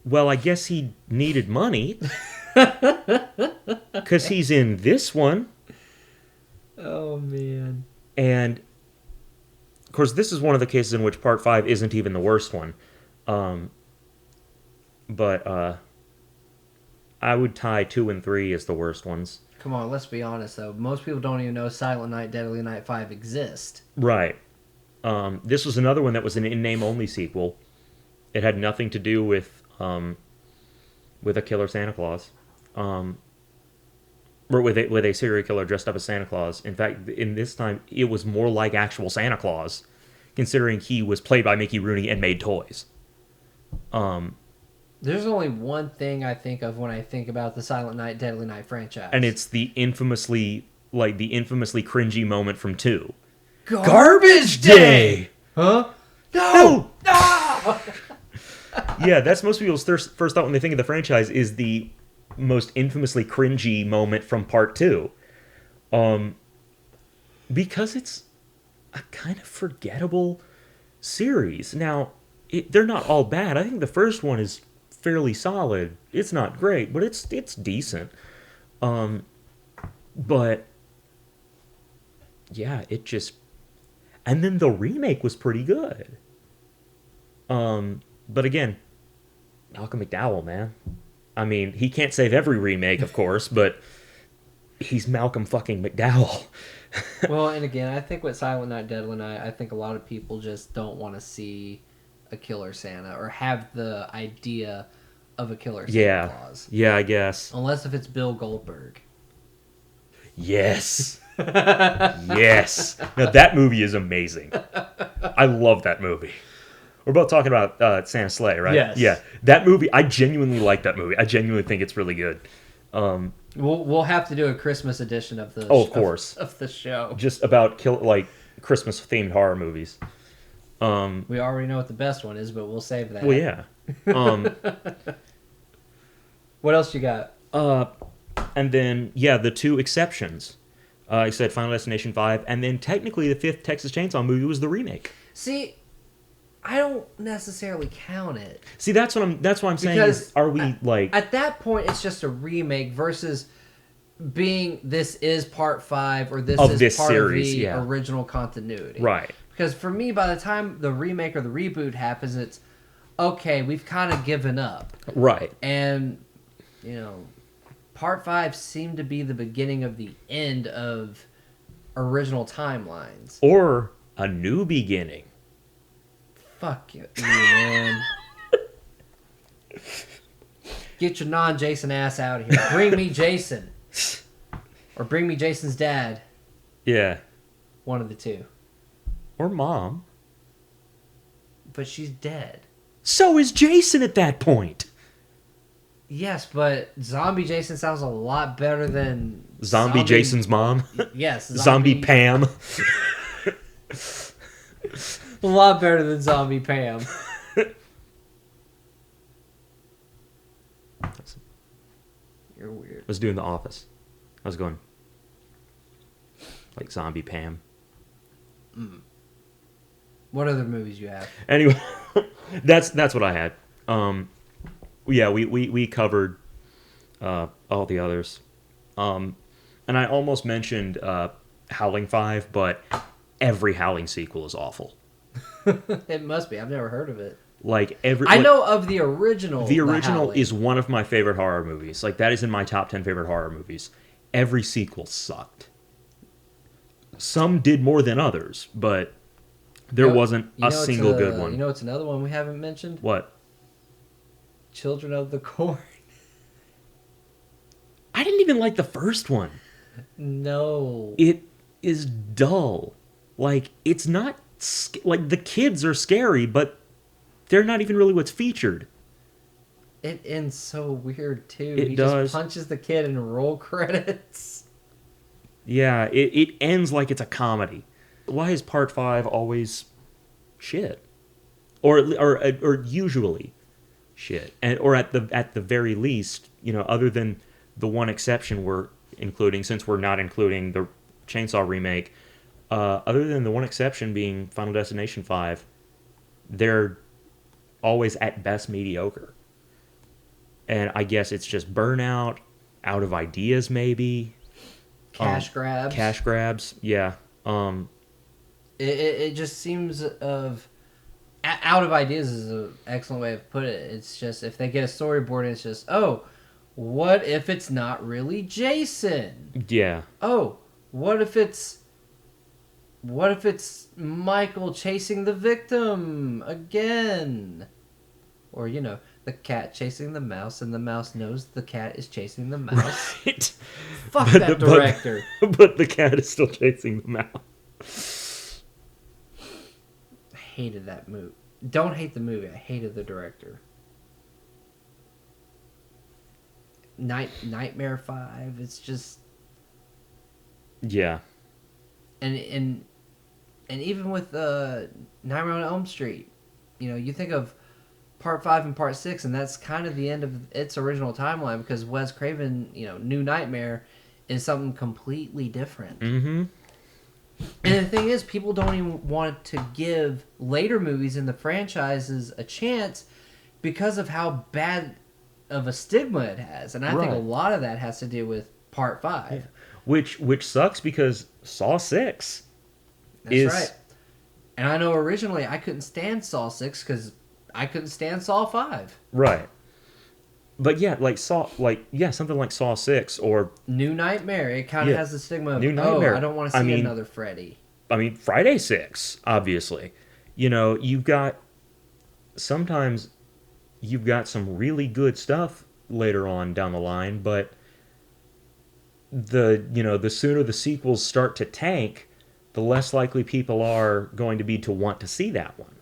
Well, I guess he needed money because he's in this one. Oh, man. And, of course, this is one of the cases in which Part 5 isn't even the worst one. But I would tie 2 and 3 as the worst ones. Come on, let's be honest, though. Most people don't even know Silent Night, Deadly Night 5 exist. Right. This was another one that was an in-name only sequel. It had nothing to do with a killer Santa Claus. Or with a serial killer dressed up as Santa Claus. In fact, in this time, it was more like actual Santa Claus, considering he was played by Mickey Rooney and made toys. There's only one thing I think of when I think about the Silent Night, Deadly Night franchise. And it's the infamously cringy moment from 2. Garbage Day! Huh? No! Yeah, that's most people's first thought when they think of the franchise is the most infamously cringy moment from part 2. Because it's a kind of forgettable series. Now, they're not all bad. I think the first one is fairly solid. It's not great, but it's decent. But yeah, it just... And then the remake was pretty good. But again, Malcolm McDowell, man. I mean, he can't save every remake, of course, but he's Malcolm fucking McDowell. Well, and again, I think with Silent Night, Deadly Night, I think a lot of people just don't want to see a killer Santa or have the idea of a killer Santa Claus. Yeah, I guess. Unless if it's Bill Goldberg. Yes. Yes. Now, that movie is amazing. I love that movie. We're both talking about Santa's Sleigh, right? Yes. Yeah. That movie, I genuinely like that movie. I genuinely think it's really good. We'll have to do a Christmas edition of the of course. of the show. Just about Christmas themed horror movies. We already know what the best one is, but we'll save that. Well, yeah. What else you got? And then the two exceptions. I said Final Destination 5, and then technically the fifth Texas Chainsaw movie was the remake. See, I don't necessarily count it. See, that's what I'm saying. Because are we at that point it's just a remake versus being this is part 5 or this is part series, of the original continuity. Right. Because for me, by the time the remake or the reboot happens, it's okay, we've kind of given up. Right. And part 5 seemed to be the beginning of the end of original timelines. Or a new beginning. Fuck you, man. Get your non-Jason ass out of here. Bring me Jason. Or bring me Jason's dad. Yeah. One of the two. Or mom. But she's dead. So is Jason at that point. Yes, but Zombie Jason sounds a lot better than... Zombie Jason's mom? Yes. Zombie Pam. A lot better than Zombie Pam. You're weird. I was doing The Office. I was going like Zombie Pam. What other movies you have? Anyway, that's what I had. We covered all the others. And I almost mentioned Howling 5, but every Howling sequel is awful. It must be. I've never heard of it. I know of the original. The original is one of my favorite horror movies. That is in my top 10 favorite horror movies. Every sequel sucked. Some did more than others, but there wasn't a single good one. You know, it's another one we haven't mentioned. What? Children of the Corn. I didn't even like the first one. No. It is dull. It's not... the kids are scary, but they're not even really what's featured. It ends so weird, too. He does. Just punches the kid in roll credits. Yeah, it ends like it's a comedy. Why is part 5 always shit? Or usually shit. Or at the very least, other than the one exception we're including, since we're not including the Chainsaw remake, other than the one exception being Final Destination 5, they're always at best mediocre. And I guess it's just burnout, out of ideas maybe. Cash grabs. Cash grabs, yeah. It just seems out of ideas is an excellent way of putting it. It's just if they get a storyboard and it's just, what if it's not really Jason? Yeah. Oh, what if it's Michael chasing the victim again? Or, the cat chasing the mouse and the mouse knows the cat is chasing the mouse. Right. Fuck that director. But the cat is still chasing the mouse. I hated that movie. Don't hate the movie. I hated the director. Nightmare 5. It's just... Yeah. And And even with Nightmare on Elm Street, you think of Part 5 and Part 6, and that's kind of the end of its original timeline because Wes Craven, New Nightmare is something completely different. Mm-hmm. And the thing is, people don't even want to give later movies in the franchises a chance because of how bad of a stigma it has. And I think a lot of that has to do with Part 5. Yeah. Which sucks because Saw 6 That's right. And I know originally I couldn't stand Saw 6 because I couldn't stand Saw 5. Right. But yeah, something like Saw 6 or New Nightmare. It kind of has the stigma of, New Nightmare. I don't want to see another Freddy. I mean, Friday 6, obviously. Sometimes you've got some really good stuff later on down the line, but the sooner the sequels start to tank, the less likely people are going to be to want to see that one.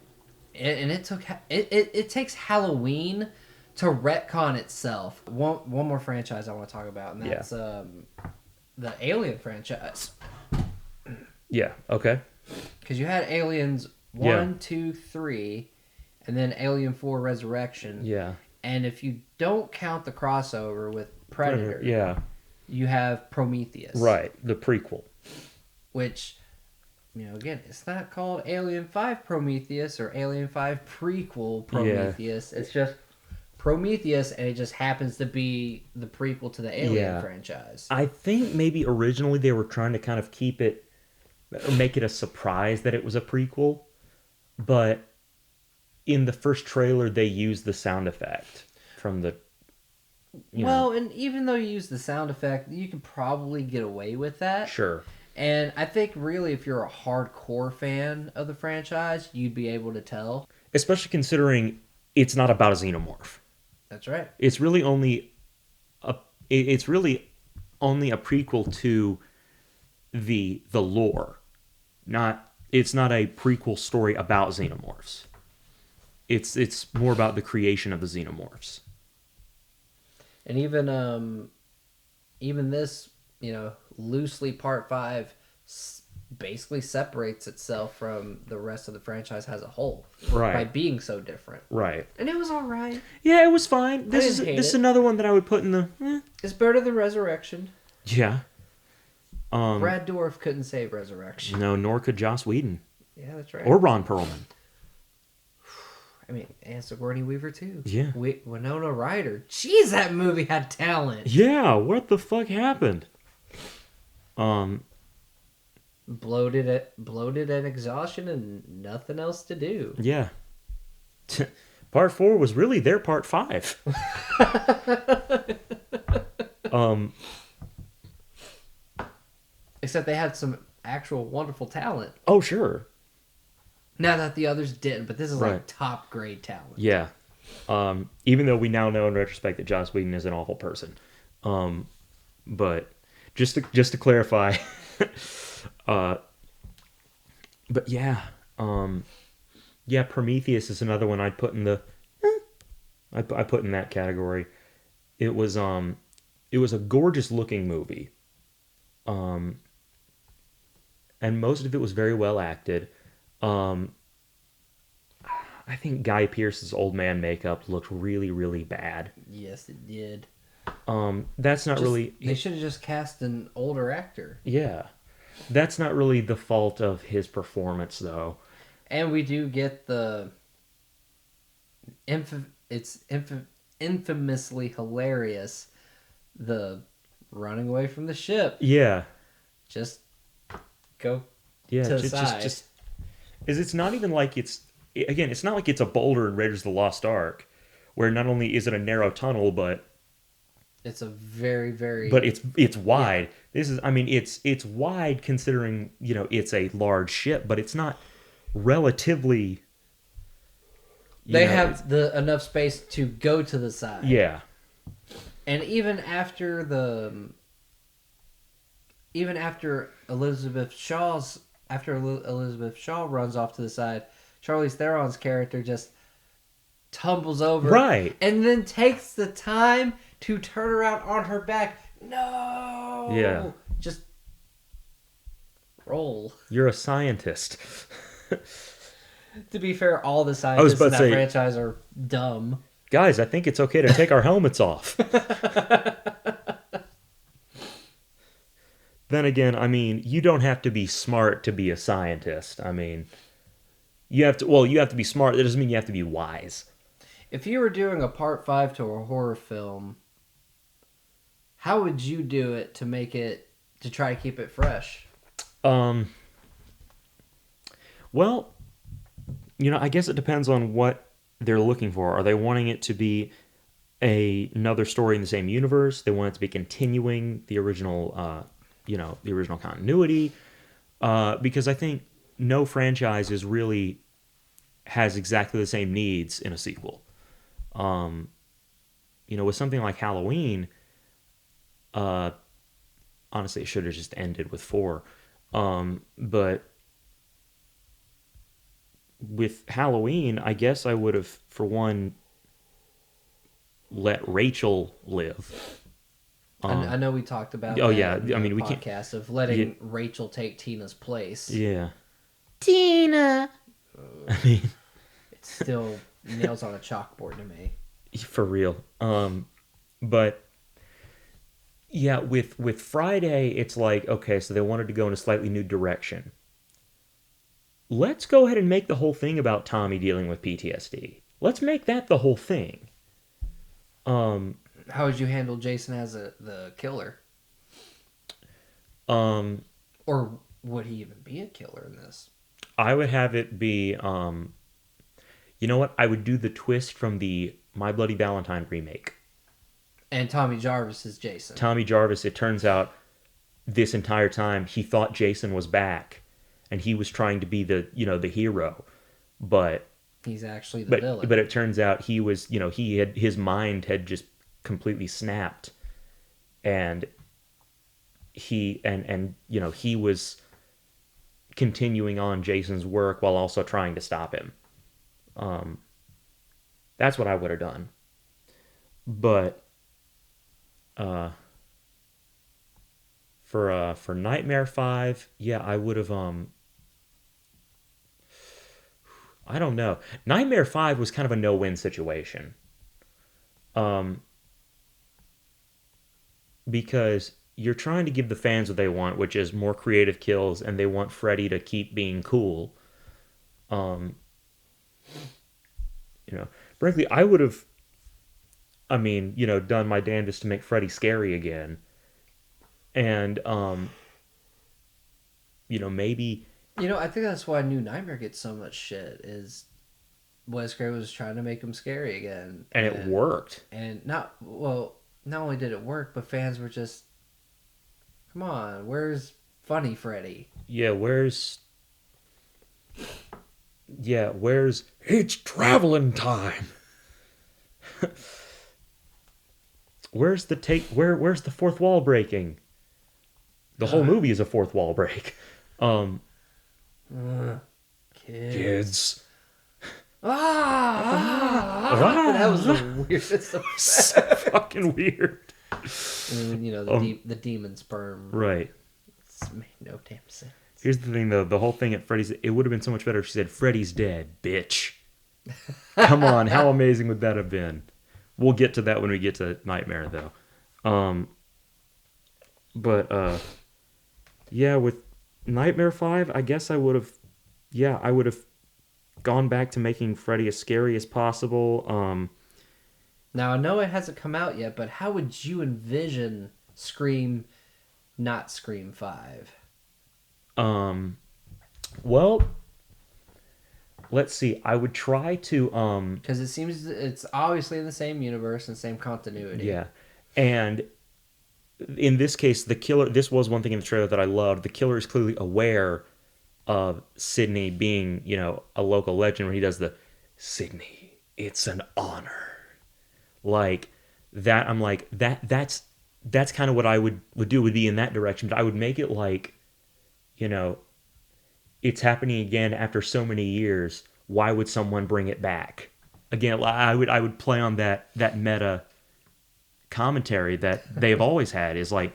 And it takes Halloween to retcon itself. One more franchise I want to talk about, and that's the Alien franchise. Yeah, okay. Because you had Aliens 1, 2, 3, and then Alien 4 Resurrection. Yeah. And if you don't count the crossover with Predator, you have Prometheus. Right, the prequel. Which, again, it's not called Alien 5 Prometheus or Alien 5 Prequel Prometheus. Yeah. It's just Prometheus, and it just happens to be the prequel to the Alien franchise. I think maybe originally they were trying to kind of make it a surprise that it was a prequel, but in the first trailer they used the sound effect from the... and even though you use the sound effect, you can probably get away with that. Sure. And I think really if you're a hardcore fan of the franchise, you'd be able to tell. Especially considering it's not about a xenomorph. That's right. It's really only a prequel to the lore. It's not a prequel story about xenomorphs. It's more about the creation of the xenomorphs. And even this, loosely Part 5 basically separates itself from the rest of the franchise as a whole. Right. By being so different. Right. And it was all right. Yeah, it was fine. This is another one that I would put in the... It's better than Resurrection. Yeah. Brad Dourif couldn't save Resurrection. No, nor could Joss Whedon. Yeah, that's right. Or Ron Perlman. I mean, and Sigourney Weaver too. Yeah. Winona Ryder. Jeez, that movie had talent. Yeah, what the fuck happened? Bloated at exhaustion and nothing else to do. Yeah. Part 4 was really their Part 5. Except they had some actual wonderful talent. Oh, sure. Not that the others didn't, but this is like top grade talent. Yeah. Even though we now know in retrospect that Joss Whedon is an awful person. But just to clarify, but yeah. Prometheus is another one I'd put in the I put in that category. It was a gorgeous looking movie. And most of it was very well acted. I think Guy Pearce's old man makeup looked really, really bad. Yes, it did. That's not really... They should have just cast an older actor. Yeah. That's not really the fault of his performance, though. And we do get the... infamously hilarious, the running away from the ship. Yeah. Just go to the side. Just it's not even like it's... Again, it's not like it's a boulder in Raiders of the Lost Ark, where not only is it a narrow tunnel, but... It's a very, very... But it's wide. Yeah. This is... I mean, it's wide considering, it's a large ship, but it's not relatively... They have enough space to go to the side. Yeah. And even after Elizabeth Shaw runs off to the side, Charlize Theron's character just tumbles over. Right. And then takes the time to turn around on her back. No. Yeah. Just Roll. You're a scientist. To be fair, all the was scientists about in to that say- franchise are dumb. Guys, I think it's okay to take our helmets off. Then again, I mean, you don't have to be smart to be a scientist. I mean, you have to be smart. That doesn't mean you have to be wise. If you were doing a part 5 to a horror film, how would you do it to try to keep it fresh? Well, I guess it depends on what they're looking for. Are they wanting it to be another story in the same universe? They want it to be continuing the original, the original continuity. Because I think no franchise really has exactly the same needs in a sequel. With something like Halloween, honestly, it should have just ended with 4. But with Halloween, I guess I would have, for one, let Rachel live. I know we talked about Oh that yeah, in I mean the we can't. podcast of letting Rachel take Tina's place. Yeah, Tina. I mean, It's still nails on a chalkboard to me. for real. But yeah, with Friday, it's like, okay, so they wanted to go in a slightly new direction. Let's go ahead and make the whole thing about Tommy dealing with PTSD. Let's make that the whole thing. How would you handle Jason as the killer? Or would he even be a killer in this? I would have it be, you know what? I would do the twist from the My Bloody Valentine remake. And Tommy Jarvis is Jason. Tommy Jarvis, it turns out, this entire time he thought Jason was back, and he was trying to be the hero, but He's actually the villain. But it turns out he was, his mind had just completely snapped, and he was continuing on Jason's work while also trying to stop him. That's what I would have done. But for Nightmare 5, yeah, I would have I don't know. Nightmare 5 was kind of a no-win situation. Because you're trying to give the fans what they want, which is more creative kills, and they want Freddy to keep being cool. Frankly, I would have, done my damnedest to make Freddy scary again. And, maybe... I think that's why New Nightmare gets so much shit, is Wes Craven was trying to make him scary again. And it worked. And not only did it work, but fans were just, come on, where's funny Freddy? Yeah, where's it's traveling time? Where's the fourth wall breaking? The whole movie is a fourth wall break. Kids. That was the weirdest of So fucking weird. and the demon sperm. Right. It made no damn sense. Here's the thing, though. The whole thing at Freddy's, it would have been so much better if she said, "Freddy's dead, bitch." Come on, how amazing would that have been? We'll get to that when we get to Nightmare, though. Yeah, with Nightmare 5, I guess I would have gone back to making Freddy as scary as possible. Now, I know it hasn't come out yet, but how would you envision Scream, not Scream 5? Well, let's see. I would try to, Because it seems it's obviously in the same universe and same continuity. yeah. And in this case, the killer, this was one thing in the trailer that I loved. The killer is clearly aware of Sidney being, a local legend, where he does the, "Sidney, it's an honor." Like that, I'm like, that's kind of what I would do, would be in that direction. But I would make it like, it's happening again after so many years. Why would someone bring it back? Again, I would play on that meta commentary that they've always had, is like,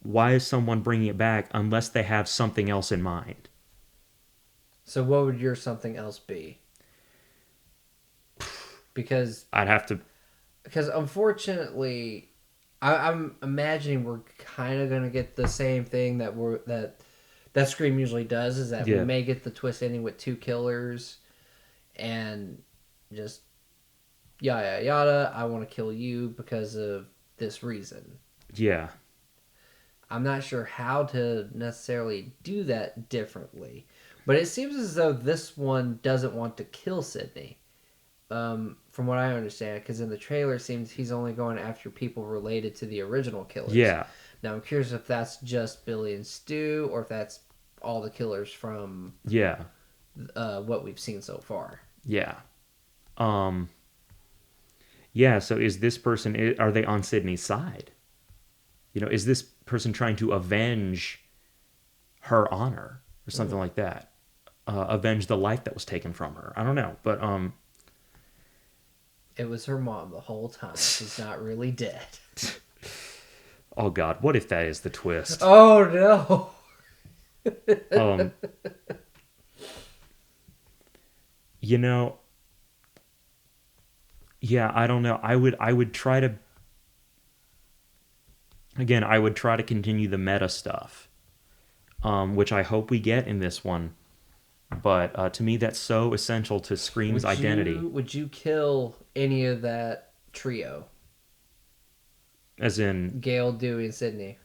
why is someone bringing it back unless they have something else in mind? So what would your something else be? Because I'd have to... Because unfortunately, I'm imagining we're kind of gonna get the same thing that Scream usually does. Is that we may get the twist ending with 2 killers, and just yada yada. I want to kill you because of this reason. Yeah. I'm not sure how to necessarily do that differently, but it seems as though this one doesn't want to kill Sydney. From what I understand, because in the trailer it seems he's only going after people related to the original killers. Yeah. Now I'm curious if that's just Billy and Stu, or if that's all the killers from what we've seen so far. Yeah. Yeah, so is this person, are they on Sydney's side? Is this person trying to avenge her honor or something like that? Avenge the life that was taken from her. I don't know, but it was her mom the whole time. She's not really dead. Oh God, what if that is the twist? Oh no. Yeah, I don't know. I would try to, again, I would try to continue the meta stuff, which I hope we get in this one. But to me, that's so essential to Scream's identity. Would you kill any of that trio? As in Gale, Dewey, and Sydney.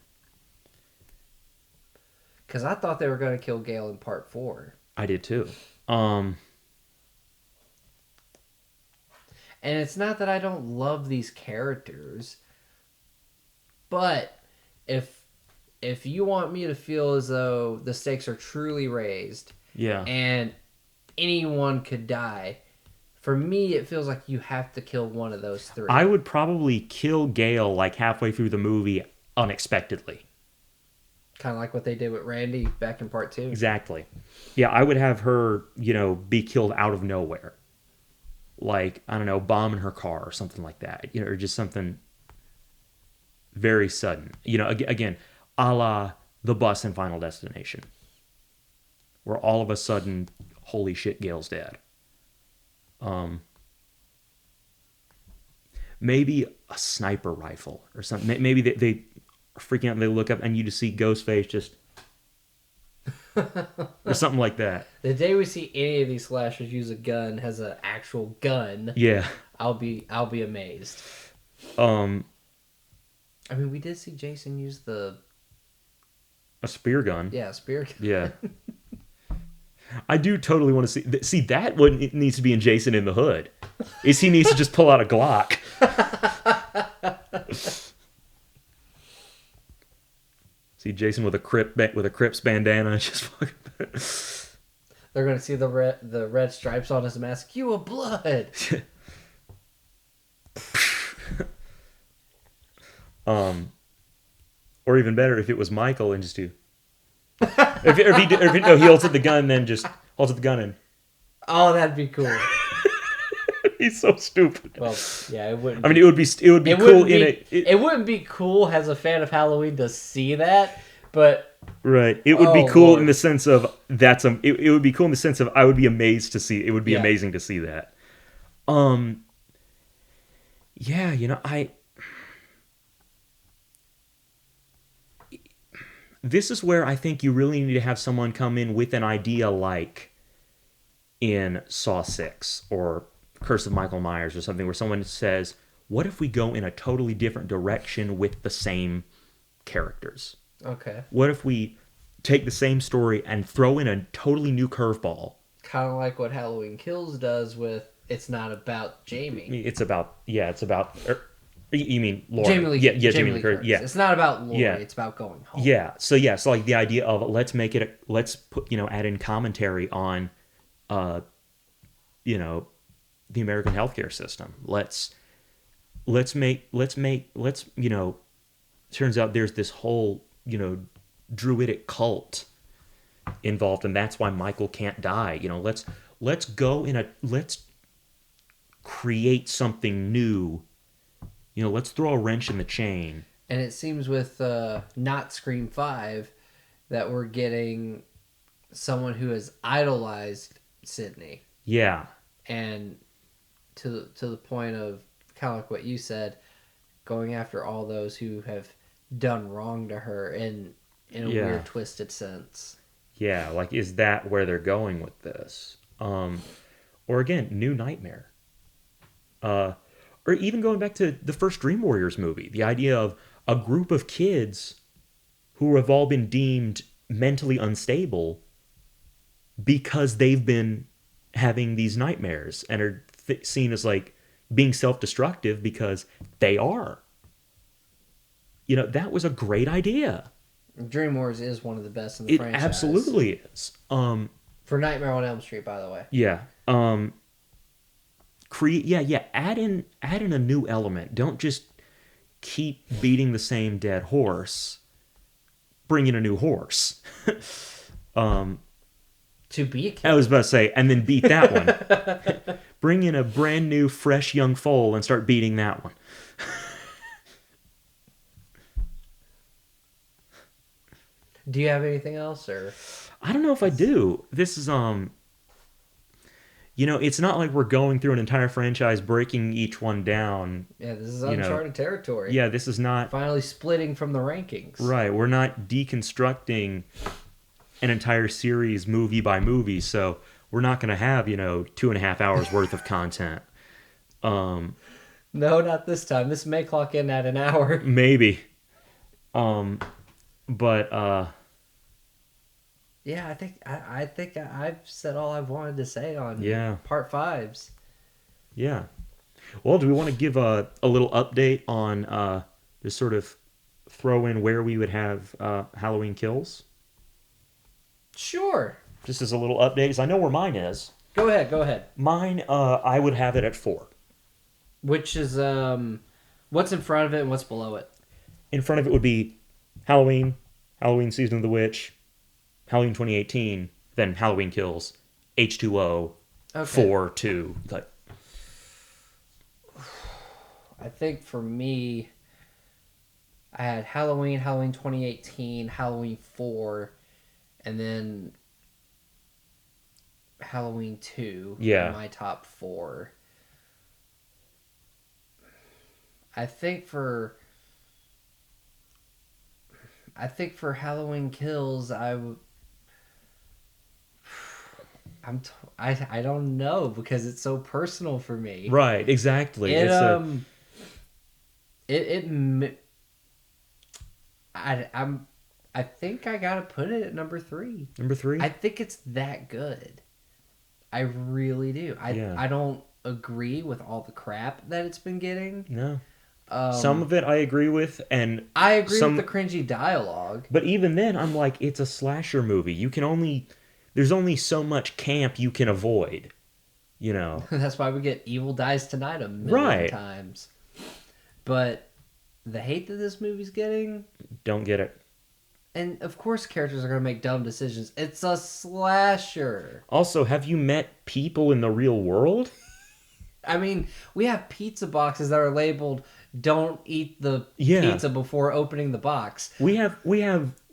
Because I thought they were going to kill Gale in part 4. I did too. And it's not that I don't love these characters, but if you want me to feel as though the stakes are truly raised, and anyone could die, for me it feels like you have to kill one of those 3. I would probably kill Gale like halfway through the movie unexpectedly. Kind of like what they did with Randy back in part 2. Exactly. Yeah, I would have her, be killed out of nowhere. Like, I don't know, bomb in her car or something like that. Or just something very sudden. Again, a la the bus in Final Destination. Where all of a sudden, holy shit, Gale's dead. Maybe a sniper rifle or something. Maybe they are freaking out and they look up and you just see Ghostface just... or something like that. The day we see any of these slashers use a gun, has an actual gun, I'll be amazed. I mean, we did see Jason use a spear gun. Yeah, a spear gun. Yeah. I do totally want to see that what needs to be in Jason in the Hood. Is he needs to just pull out a Glock. See Jason with a Crips bandana, just fucking. They're gonna see the red stripes on his mask. You a blood. Or even better, if it was Michael and just do. If he holds at the gun, then just holds at the gun and. Oh, that'd be cool. He's so stupid. Well, yeah, it wouldn't. I mean, it would be cool it wouldn't be cool as a fan of Halloween to see that, but right, it would be cool in the sense of it would be cool in the sense of I would be amazed to see it. Would be amazing to see that. Yeah, this is where I think you really need to have someone come in with an idea like in Saw 6 or Curse of Michael Myers or something, where someone says, what if we go in a totally different direction with the same characters? Okay. What if we take the same story and throw in a totally new curveball? Kind of like what Halloween Kills does with It's Not About Jamie. It's about you mean Laurie? Jamie Lee. Yeah, Jamie Lee Curtis. Yeah. It's not about Laurie. Yeah. It's about going home. Yeah. So like the idea of let's put add in commentary on, the American healthcare system. Let's turns out there's this whole druidic cult involved, and that's why Michael can't die. Let's create something new. Let's throw a wrench in the chain. And it seems with not Scream 5 that we're getting someone who has idolized Sydney. Yeah. And to the point of kind of like what you said, going after all those who have done wrong to her in a weird, twisted sense. Yeah, like, is that where they're going with this? Or again, New Nightmare. Or even going back to the first Dream Warriors movie, the idea of a group of kids who have all been deemed mentally unstable because they've been having these nightmares and are seen as like being self-destructive because they are. You know, that was a great idea. Dream Wars is one of the best in the franchise. It absolutely is. For Nightmare on Elm Street, by the way. Yeah. Add in a new element. Don't just keep beating the same dead horse. Bring in a new horse. To be a killer. I was about to say, and then beat that one. Bring in a brand new, fresh young foal and start beating that one. Do you have anything else, or? I don't know if I do. This is it's not like we're going through an entire franchise, breaking each one down. Yeah, this is uncharted territory. Yeah, this is not finally splitting from the rankings. Right, we're not deconstructing an entire series movie by movie, so we're not going to have 2.5 hours worth of content. No, not this time. This may clock in at an hour. Maybe. But yeah, I think I've said all I've wanted to say on part 5s. Yeah. Well, do we want to give a little update on just sort of throw in where we would have Halloween Kills? Sure. Just as a little update, because I know where mine is. Go ahead. Mine, I would have it at 4. Which is what's in front of it and what's below it? In front of it would be Halloween Season of the Witch, Halloween 2018, then Halloween Kills, H2O, 4, 2. Like, I think for me, I had Halloween 2018, Halloween 4, and then Halloween 2 in my top 4. I think for Halloween Kills, I don't know, because it's so personal for me. Right, exactly. I think I gotta put it at number 3. Number 3? I think it's that good. I really do. I don't agree with all the crap that it's been getting. No. Some of it I agree with, and I agree with the cringy dialogue. But even then, I'm like, it's a slasher movie. There's only so much camp you can avoid, That's why we get Evil Dies Tonight a million times. But the hate that this movie's getting, don't get it. And of course, characters are gonna make dumb decisions. It's a slasher. Also, have you met people in the real world? I mean, we have pizza boxes that are labeled "Don't eat the pizza before opening the box." We have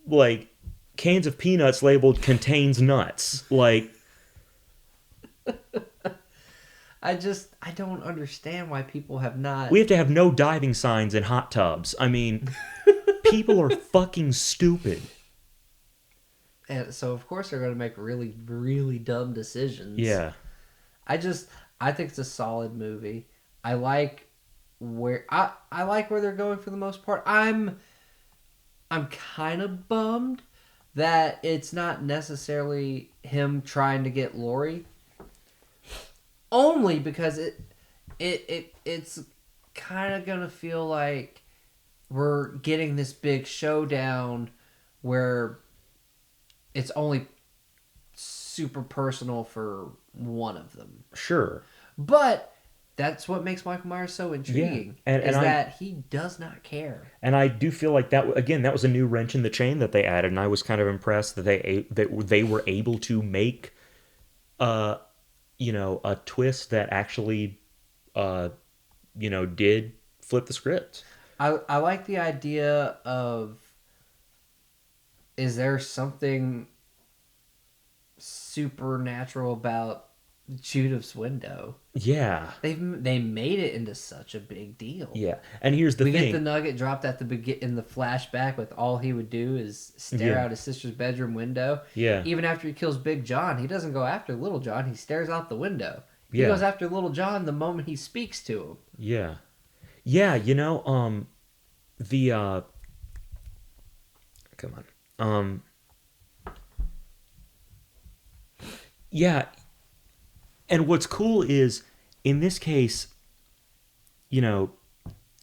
like cans of peanuts labeled "Contains nuts." Like, I don't understand why people have not. We have to have no diving signs in hot tubs. I mean, people are fucking stupid. And so of course they're gonna make really, really dumb decisions. Yeah. I think it's a solid movie. I like where they're going for the most part. I'm kind of bummed that it's not necessarily him trying to get Laurie. Only because it's kind of gonna feel like we're getting this big showdown where it's only super personal for one of them. Sure. But that's what makes Michael Myers so intriguing. Yeah. And that he does not care. And I do feel like that was a new wrench in the chain that they added, and I was kind of impressed that they were able to make a twist that actually did flip the script. I like the idea of, is there something supernatural about Judith's window? Yeah. They made it into such a big deal. Yeah. And here's the we thing. get the nugget dropped at the in the flashback with all he would do is stare out his sister's bedroom window. Yeah. Even after he kills Big John, he doesn't go after Little John. He stares out the window. He Yeah. goes after Little John the moment he speaks to him. Yeah. Yeah, you know, come on. Yeah. And what's cool is, in this case, you know,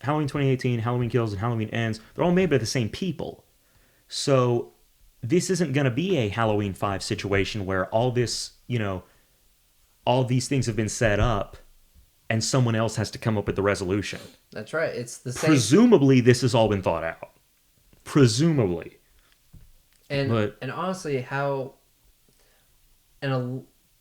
Halloween 2018, Halloween Kills, and Halloween Ends, they're all made by the same people. So this isn't going to be a Halloween 5 situation where all this, you know, all these things have been set up and someone else has to come up with the resolution. That's right. It's the same. Presumably, this has all been thought out. Presumably. And honestly,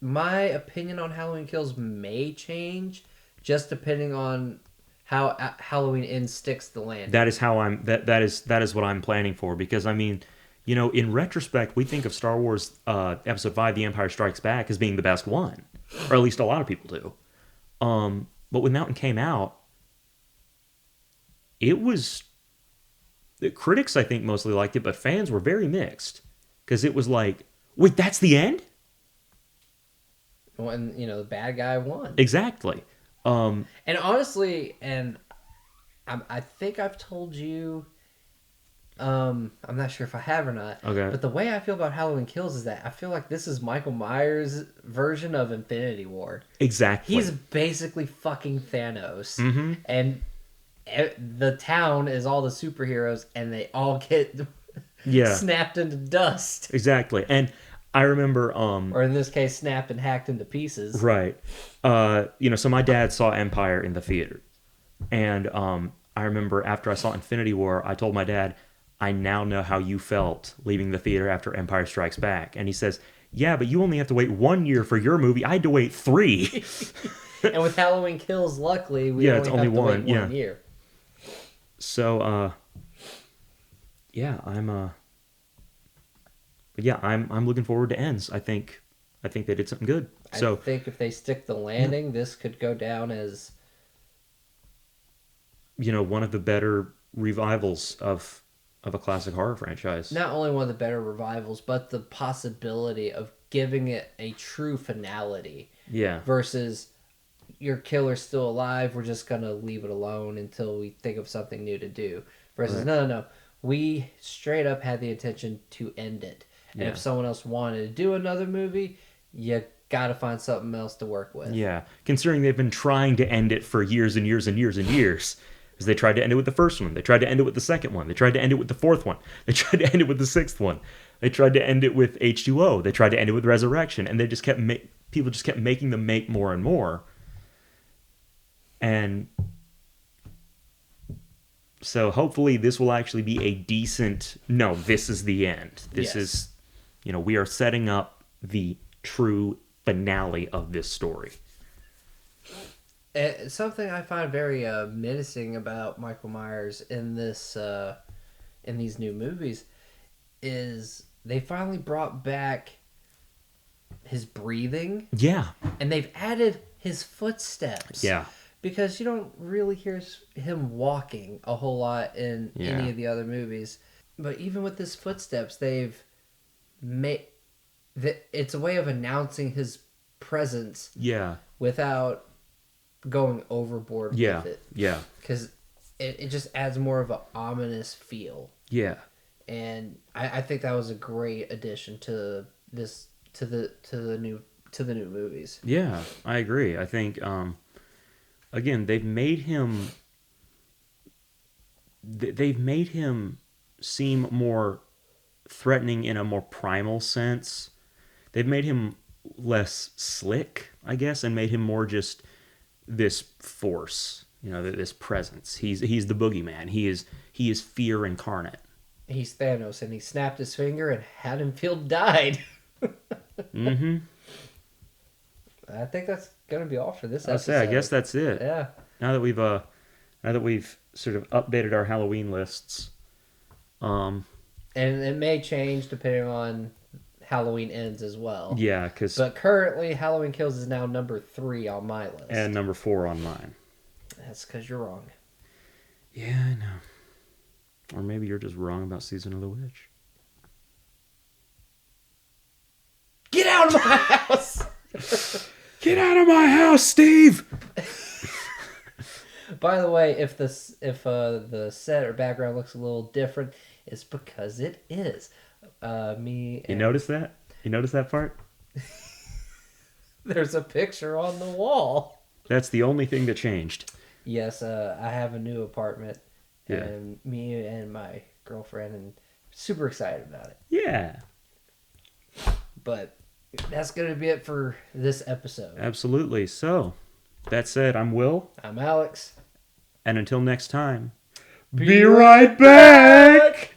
my opinion on Halloween Kills may change just depending on how Halloween Ends sticks the landing. That is how that is what I'm planning for, because I mean, you know, in retrospect, we think of Star Wars Episode 5, The Empire Strikes Back, as being the best one, or at least a lot of people do. But when Mountain came out, the critics, I think, mostly liked it, but fans were very mixed, because it was like, wait, that's the end? When, you know, the bad guy won. Exactly. And honestly, and I think I've told you, I'm not sure if I have or not. Okay. But the way I feel about Halloween Kills is that I feel like this is Michael Myers' version of Infinity War. Exactly. He's basically fucking Thanos. Mm-hmm. And the town is all the superheroes, and they all get snapped into dust. Exactly. And I remember... or in this case, snapped and hacked into pieces. Right. You know, so my dad saw Empire in the theater. And I remember after I saw Infinity War, I told my dad, I now know how you felt leaving the theater after Empire Strikes Back. And he says, yeah, but you only have to wait 1 year for your movie. I had to wait 3. And with Halloween Kills, luckily, we only have to wait 1 year. So, yeah, I'm looking forward to Ends. I think they did something good. So I think if they stick the landing, this could go down as, you know, one of the better revivals of a classic horror franchise. not only one of the better revivals, but the possibility of giving it a true finality. Yeah. Versus your killer's still alive, we're just gonna leave it alone until we think of something new to do. Versus Right. no, we straight up had the intention to end it. And if someone else wanted to do another movie, you gotta find something else to work with. Yeah, considering they've been trying to end it for years and years and years and years. Because they tried to end it with the first one. They tried to end it with the second one. They tried to end it with the fourth one. They tried to end it with the sixth one. They tried to end it with H2O. They tried to end it with Resurrection. And they just kept people just kept making them make more and more. And so hopefully this will actually be a decent... No, this is the end. This is... You know, we are setting up the true finale of this story. Something I find very menacing about Michael Myers in this in these new movies is they finally brought back his breathing. Yeah. And they've added his footsteps. Yeah. Because you don't really hear him walking a whole lot in any of the other movies. But even with his footsteps, they've made... It's a way of announcing his presence. Yeah. Without going overboard with it. Yeah. Because it just adds more of an ominous feel. Yeah. And I think that was a great addition to this to the new movies. Yeah, I agree. I think again, they've made him seem more threatening in a more primal sense. They've made him less slick, I guess, and made him more just this force, you know, this presence. He's the boogeyman. He is fear incarnate. He's Thanos, and he snapped his finger, and Haddonfield died. Mm-hmm. I think that's gonna be all for this episode. I guess that's it. Yeah. Now that we've Now that we've sort of updated our Halloween lists, And it may change depending on Halloween ends as well. yeah, because But currently, Halloween Kills is now number 3 on my list. and number 4 on mine. That's because you're wrong. Yeah, I know. Or maybe you're just wrong about Season of the Witch. Get out of my house! Get out of my house, Steve! By the way, if the set or background looks a little different, it's because it is. You notice that? You notice that part? There's a picture on the wall. That's the only thing that changed. Yes, I have a new apartment, Yeah. and me and my girlfriend, and super excited about it. Yeah. But that's going to be it for this episode. Absolutely. So, that said, I'm Will. I'm Alex. And until next time, Be right back!